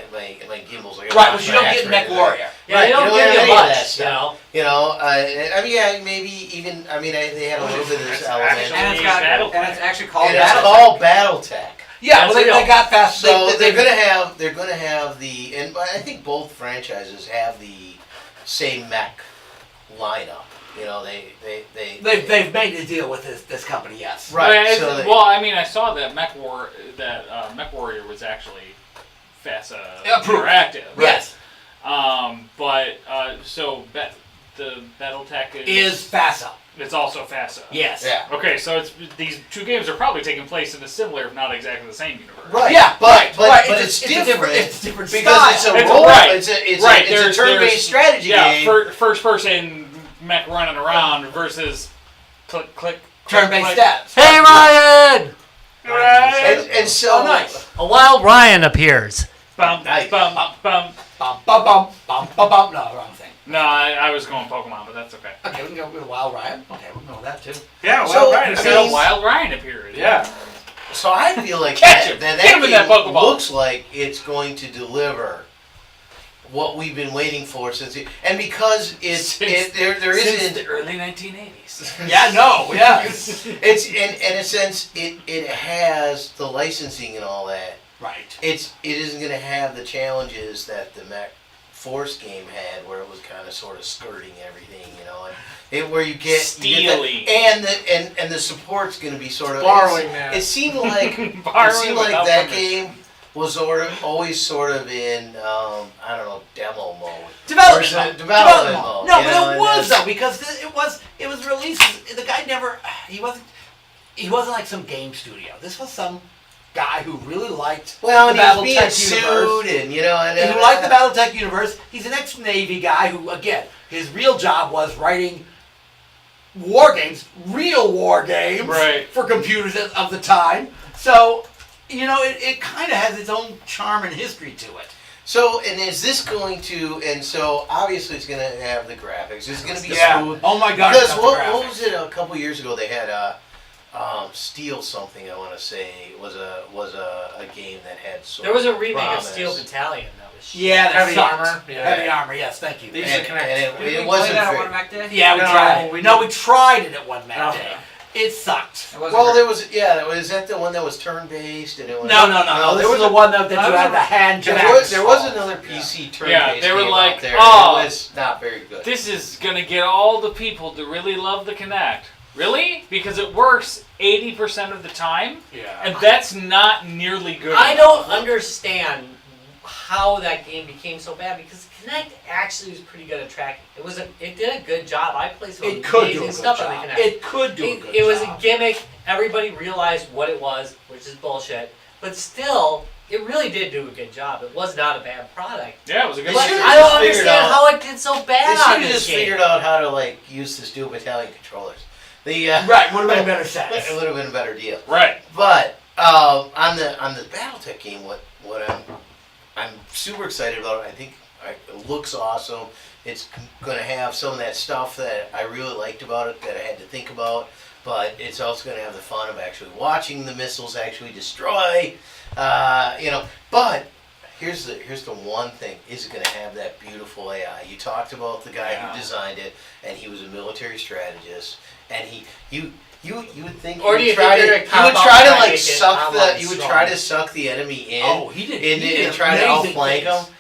gimbals, I got to Right, watch which you my don't get in actuators. Mechwarrior. Yeah, Right, they don't you give have you any of that much, stuff. I mean, yeah, maybe even. I mean, they had a little bit of this That's element, actually- and it's got Battle and it's actually called and it's Battle. called BattleTech. Yeah, That's well, they real. got fast. So they, they're gonna have the, and I think both franchises have the same mech lineup. they've made a deal with this company. Yes. Right. So they, I mean, I saw that Mechwarrior was actually FASA Approved. interactive. Yes. The BattleTech Is FASA. it's also FASA. Yes. yeah. Okay, so these two games are probably taking place in a similar, if not exactly the same universe. Right. Yeah, But right. it's different. It's a different Because style. it's a It's role. right. It's a Right, it's a there's- turn-based strategy game. First person mech running around versus click click. turn-based click, steps. Hey, Ryan! and so Oh, nice. A wild Ryan appears. Bum, Nice. bum, bum. Bum bum bum bum bum bum. No, wrong thing. No, I was going Pokemon, but that's okay. Okay, we can go with Wild Ryan. Okay, we can go with that too. Yeah, So, well, right. I So mean- Wild Ryan appeared. Yeah. So I feel like Catch that, him. that, Hit him in that game Pokeball. looks like it's going to deliver what we've been waiting for and because there Since isn't the early 1980s. Yeah, no, yeah. it's in a sense it has the licensing and all that. Right. It isn't going to have the challenges that the Mech Force game had, where it was kind of sort of skirting everything, where you get Steely. and the support's going to be sort of Borrowing that. It seemed like Borrowing without that permission. game was always sort of in I don't know, demo mode. Development Or mode. development mode, No, you know, but it and was that's- though because it was released. The guy never he wasn't like some game studio. This was some guy who really liked Well, the and he was BattleTech being universe. sued, and you know, And who liked the BattleTech universe. He's an ex-Navy guy who, again, his real job was writing war games, real war games, Right. for computers of the time. So, you know, it kind of has its own charm and history to it. So, and is this going to? And so, obviously, it's going to have the graphics. It's going to be Yeah. smooth. Oh my God! Because it's got what the was graphics. it? A couple years ago, they had Steel something. I want to say was a game that had sort There was a of remake promise. of Steel Battalion that was shit. Yeah, that Heavy sucked. armor. Yeah. Heavy armor. Yes, thank you. These And, are connected. and Did we it play wasn't that at fair. one Mech Day? Yeah, we No, tried. we No, did. we tried it at one Mech Oh. Day. It sucked. It wasn't Well, great. was that the one that was turn based and it was No. There was the one that you had the hand. There jack was installed. another PC turn Yeah, based they were game like, out there. "Oh, it was not very good. This is gonna get all the people to really love the Kinect. Really? Because it works 80% of the time, Yeah. and that's not nearly good. I enough. don't understand how that game became so bad because Kinect actually was pretty good at tracking. It did a good job. I played some It could do a amazing good stuff on job. the Kinect. It could do a good It was job. a gimmick. Everybody realized what it was, which is bullshit. But still, it really did do a good job. It was not a bad product. Yeah, it was a good. They But should've I don't just figured understand out- how it did so They bad should on have this just game. figured out how to like use the Steel Battalion controllers. The Right, would have been better sense. it would have been a better deal. Right. But on the BattleTech game, what I'm super excited about. I think it looks awesome. It's going to have some of that stuff that I really liked about it that I had to think about. But it's also going to have the fun of actually watching the missiles actually destroy. But here's the one thing: is it going to have that beautiful AI? You talked about the guy who designed it, and he was a military strategist, and you would think Or do you try think they're to gonna you would cop try out to and like make it suck the online you would strong? try to suck the enemy in Oh, he did and try to amazing outflank things. them.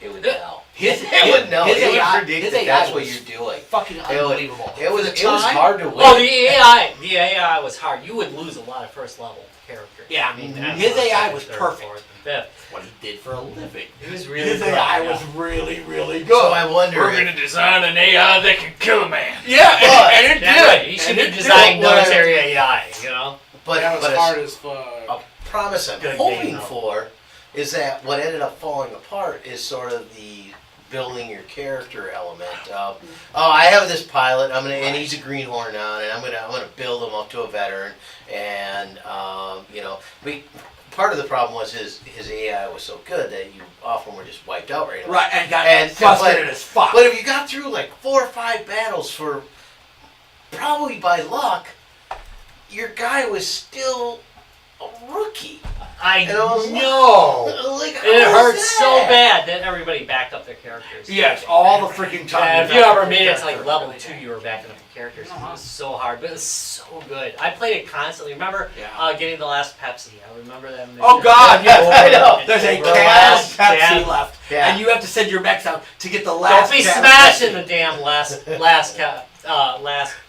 It would know. His, It would know. his It would AI predict his that AI that's what was you're doing. Fucking would- unbelievable. It was For the it was time- hard to win. Well, the AI was hard. You would lose a lot of first level characters. Yeah, I mean, his AI second, was third, perfect. fourth, and fifth. What he did for a living. He was really His good, AI yeah. was really, really good. So I wonder. We're if- gonna design an AI that can kill a man. yeah, But- and it Yeah, right. did. You should And be it did. designing What I- military AI, you know? but That was but hard as fuck. a promise I'm Good hoping game, though. for is that what ended up falling apart is sort of the building your character element of I have this pilot and he's a greenhorn now and I'm gonna build him up to a veteran and part of the problem was his AI was so good that you often were just wiped out right away. Right, and got And- frustrated as fuck. But if you got through like 4 or 5 battles for probably by luck, your guy was still a rookie. I And I was know. Like, And it how hurt is so that? bad that everybody backed up their characters. Yes, all the freaking time. Yeah, if you ever made it to like level Everything. 2, you were backing up your characters. It was so hard, but it was so good. I played it constantly. Remember Yeah. getting the last Pepsi? I remember that. Oh God, yes, I know. There's a Over can of last Pepsi can. left, Yeah. and you have to send your mechs out to get the Don't last. be can of smashing Pepsi. the damn last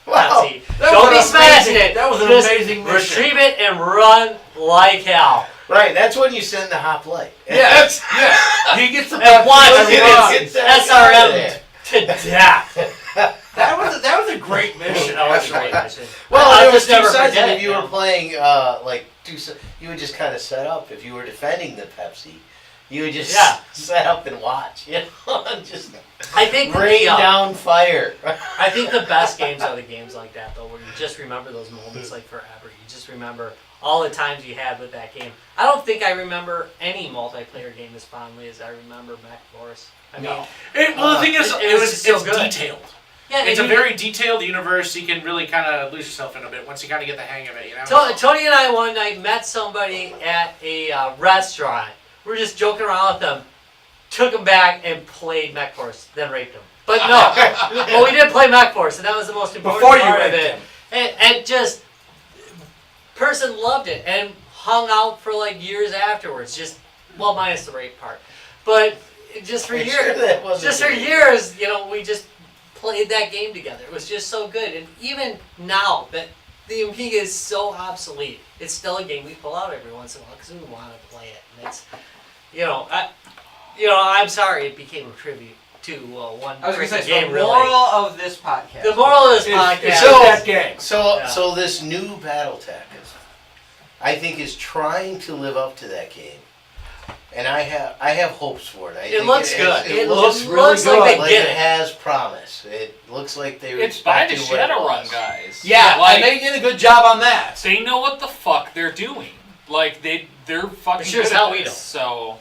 Wow. Pepsi. That Don't be was an smashing amazing- it. that was an Just amazing mission. retrieve it and run like hell. Right, that's when you send the hot plate. Yes, yes. He gets the And watch Pepsi it. run. Get that SRM there. to death. That was a great mission. That was a actually. great mission. Well, I'll there was just two never sides. forget And if it, you were know. playing you would just kind of set up. If you were defending the Pepsi, you would just set up and watch. You know, and just I think rain down fire. I think the best games are the games like that, though, where you just remember those moments like forever. You just remember all the times you had with that game. I don't think I remember any multiplayer game as fondly as I remember Mechwarrior. I mean, No. Well, the thing is, it was it's so good. detailed. yeah, It's a and you- very detailed universe. You can really kind of lose yourself in a bit once you kind of get the hang of it, you know? Tony and I one night met somebody at a restaurant. We were just joking around with them, took him back and played Mechwarrior, then raped him. But no, well, we did play Mechwarrior, and that was the most important Before you part of raped it. him. And just person loved it and hung out for like years afterwards. Just minus the rape part, but just for Make years, sure that wasn't just for the- years, we just played that game together. It was just so good, and even now that the Amiga is so obsolete, it's still a game we pull out every once in a while because we want to play it. And it's, I'm sorry it became a tribute to one I was going to freaking say, game. the Really, moral of this podcast. the moral of this It's podcast. just that game. So Yeah. so this new BattleTech is I think is trying to live up to that game. And I have hopes for it. I think looks good. It looks really like good. they like get it it. has promise. It looks like they It's by the respected what it Shadowrun was. guys. Yeah, like, and they did a good job on that. they know what the fuck they're doing. Like they're fucking Sure as good hell at we this. don't. So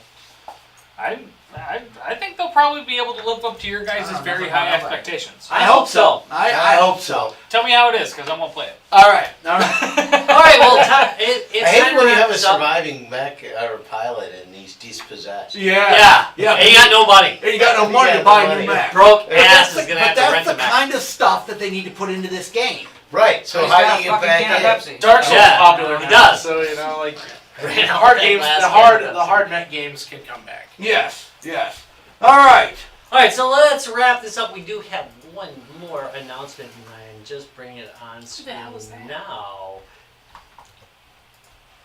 I think they'll probably be able to live up to your guys' very high expectations. I hope so. I hope so. Tell me how it is, because I'm gonna play it. All right. All right, well, it's I hate time when to you wrap have a this up. surviving mech or pilot and he's dispossessed. Yeah, Yeah. and you got no money. And you got no You money got to buy no a new money. Mech. Broke But ass that's is the, gonna have but to that's rent the a Mech. kind of stuff that they need to put into this game. Right. So He's how got do you a get fucking back can in? of Pepsi. Dark Souls Yeah, is popular he now, does. so you know, like Ran the out hard with that games, last the can of hard Pepsi. mech games can come back. Yes. Yes. All right. All right, so let's wrap this up. We do have one more announcement, and just bring it on screen hell is that? now.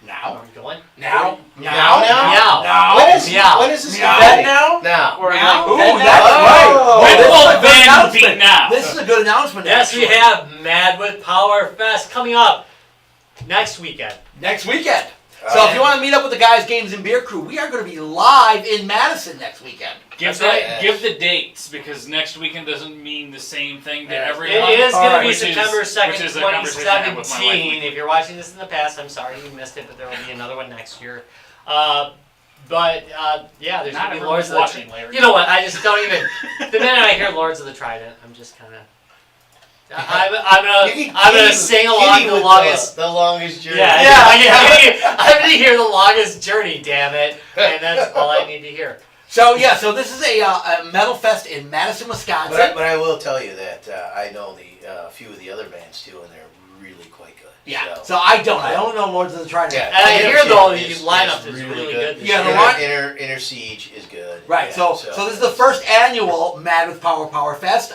Now. Are we going? Now, Meow. When is Meow. this Meow. gonna then be? now, Now. or Now? like Ooh, then that's now? right. When this will is a good then announcement. be now? This is a good announcement. Yes, we actually. have Mad with Power Fest coming up next weekend. Next weekend. So if you want to meet up with the guys, Games and Beer crew, we are going to be live in Madison next weekend. Give That's give the dates, because next weekend doesn't mean the same thing to Yeah. everyone. It is going to be which is- September which 2nd, is a conversation I had with my wife 2017. If you're watching this in the past, I'm sorry you missed it, but there will be another one next year. Yeah, there's Not going to be everyone's Lords of the watching, Larry. You know what? I just don't even. The minute I hear Lords of the Trident, I'm just kind of. I'm gonna sing along the longest. The longest journey. I'm gonna hear the longest journey. Damn it! And that's all I need to hear. So so this is a Metal Fest in Madison, Wisconsin. But I will tell you that I know the few of the other bands too, and they're really quite good. Yeah. So I don't. I only know Lords of the Trident. Yeah. And I hear though the Is lineup is really good. Yeah, the Inner, line- Inner Siege is good. Right. Yeah, So this is the first annual Mad with Power Fest.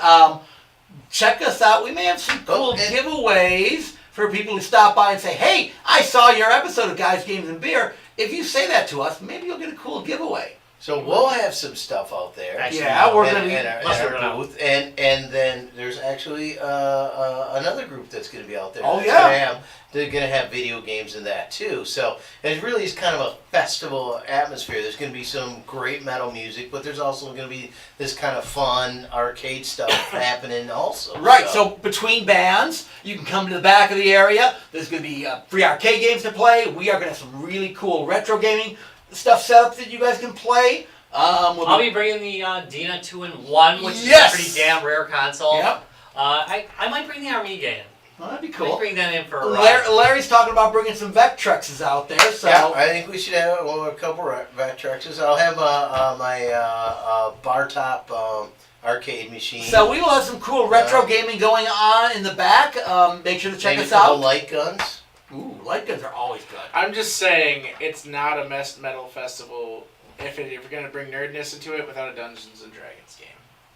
Check us out. We may have some cool giveaways for people who stop by and say, "Hey, I saw your episode of Guys, Games, and Beer." If you say that to us, maybe you'll get a cool giveaway. So we'll have some stuff out there. Actually, Yeah, we're in- gonna be. in our, Unless in we're our gonna- booth, and then there's actually another group that's going to be out there. Oh, that's yeah. they're going to have video games in that too. So it really is kind of a festival atmosphere. There's going to be some great metal music, but there's also going to be this kind of fun arcade stuff happening also. Right, so between bands, you can come to the back of the area. There's going to be free arcade games to play. We are going to have some really cool retro gaming stuff set up that you guys can play. I'll be bringing the Dina 2-in-1, which Yes! is a pretty damn rare console. Yep. I might bring the Amiga in. Well, that'd be I might cool. bring that in for a ride. Larry's talking about bringing some Vectrexes out there, so... Yeah, I think we should have a couple Vectrexes. I'll have my bar top arcade machine. So we will have some cool retro gaming going on in the back. Make sure to check maybe us a couple out. light guns. Ooh, light guns are always good. I'm just saying, it's not a metal festival if you're gonna bring nerdness into it without a Dungeons and Dragons game.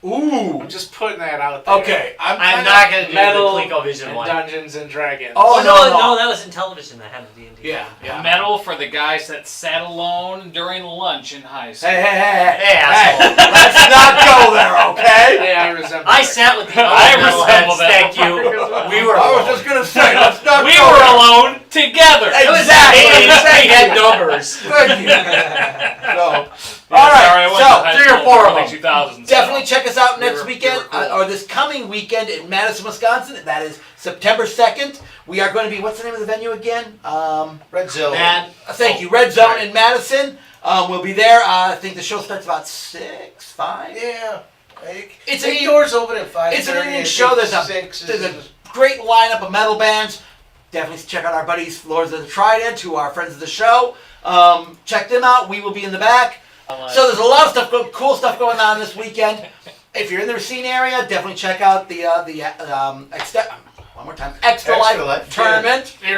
Ooh. I'm just putting that out there. Okay, I'm not going to do Metal the ColecoVision and one. Dungeons and Dragons. Oh, no. that was in television that had the D&D. Yeah. Metal for the guys that sat alone during lunch in high school. Hey, asshole. Let's not go there, okay? Hey, I resemble I it. sat with the I other resemble metalheads, that. thank you. We were I alone. was just gonna say, let's not We go were there. alone together. It was Exactly. we had numbers. Thank you. So, Yeah, all right, sorry, I went to so high 3 or school 4 in of the them. early 2000s. definitely check us out next were weekend, cool. or this coming weekend in Madison, Wisconsin. That is September 2nd. We are going to be, what's the name of the venue again? Red Zone. Man, Thank you, Red Zone in Madison. We'll be there. I think the show starts about 6, 5. Yeah. It's the an doors open at 5:30. It's an evening show. There's a great lineup of metal bands. Definitely check out our buddies, Lords of the Trident, who are friends of the show. Check them out. We will be in the back. So there's a lot of stuff, cool stuff going on this weekend. If you're in the Racine area, definitely check out the Extra Life tournament. You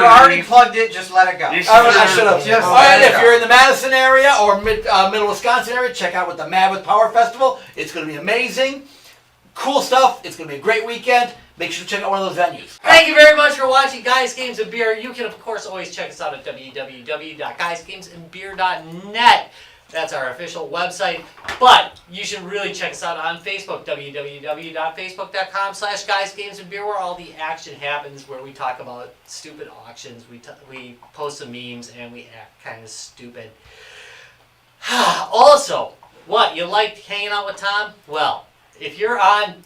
already plugged it, just let it go. You I should have. Just All right, let it if go. you're in the Madison area or middle Wisconsin area, check out with the Mad with Power Festival. It's going to be amazing. Cool stuff. It's going to be a great weekend. Make sure to check out one of those venues. thank you very much for watching Guys, Games, and Beer. You can, of course, always check us out at www.guysgamesandbeer.net. That's our official website. But you should really check us out on Facebook, www.facebook.com/guysgamesandbeer, where all the action happens, where we talk about stupid auctions, we post some memes, and we act kind of stupid. Also, what, you liked hanging out with Tom? Well, if you're on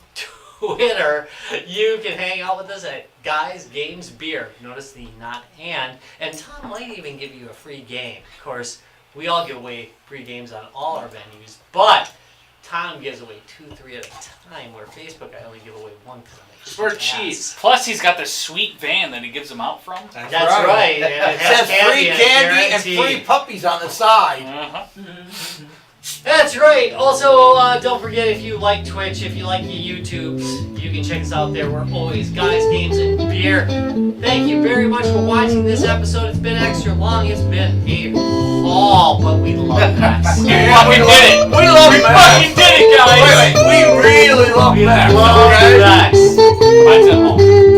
Twitter, you can hang out with us at Guys Games Beer. Notice the not and Tom might even give you a free game. Of course, we all give away free games on all our venues, but Tom gives away 2-3 at a time, where Facebook I only give away one because I'm like, We're cheap. Plus, he's got the sweet van that he gives them out from. That's right. And It says free candy and free puppies on the side. Uh-huh. That's right. Also, don't forget, if you like Twitch, if you like the YouTubes, you can check us out there. We're always Guys, Games, and Beer. Thank you very much for watching this episode. It's been extra long. It's been a haul, but we love Max. We fucking did it! We love We Max. fucking did it, guys! Wait, we really love We Max. love okay? Max. Mine's at home.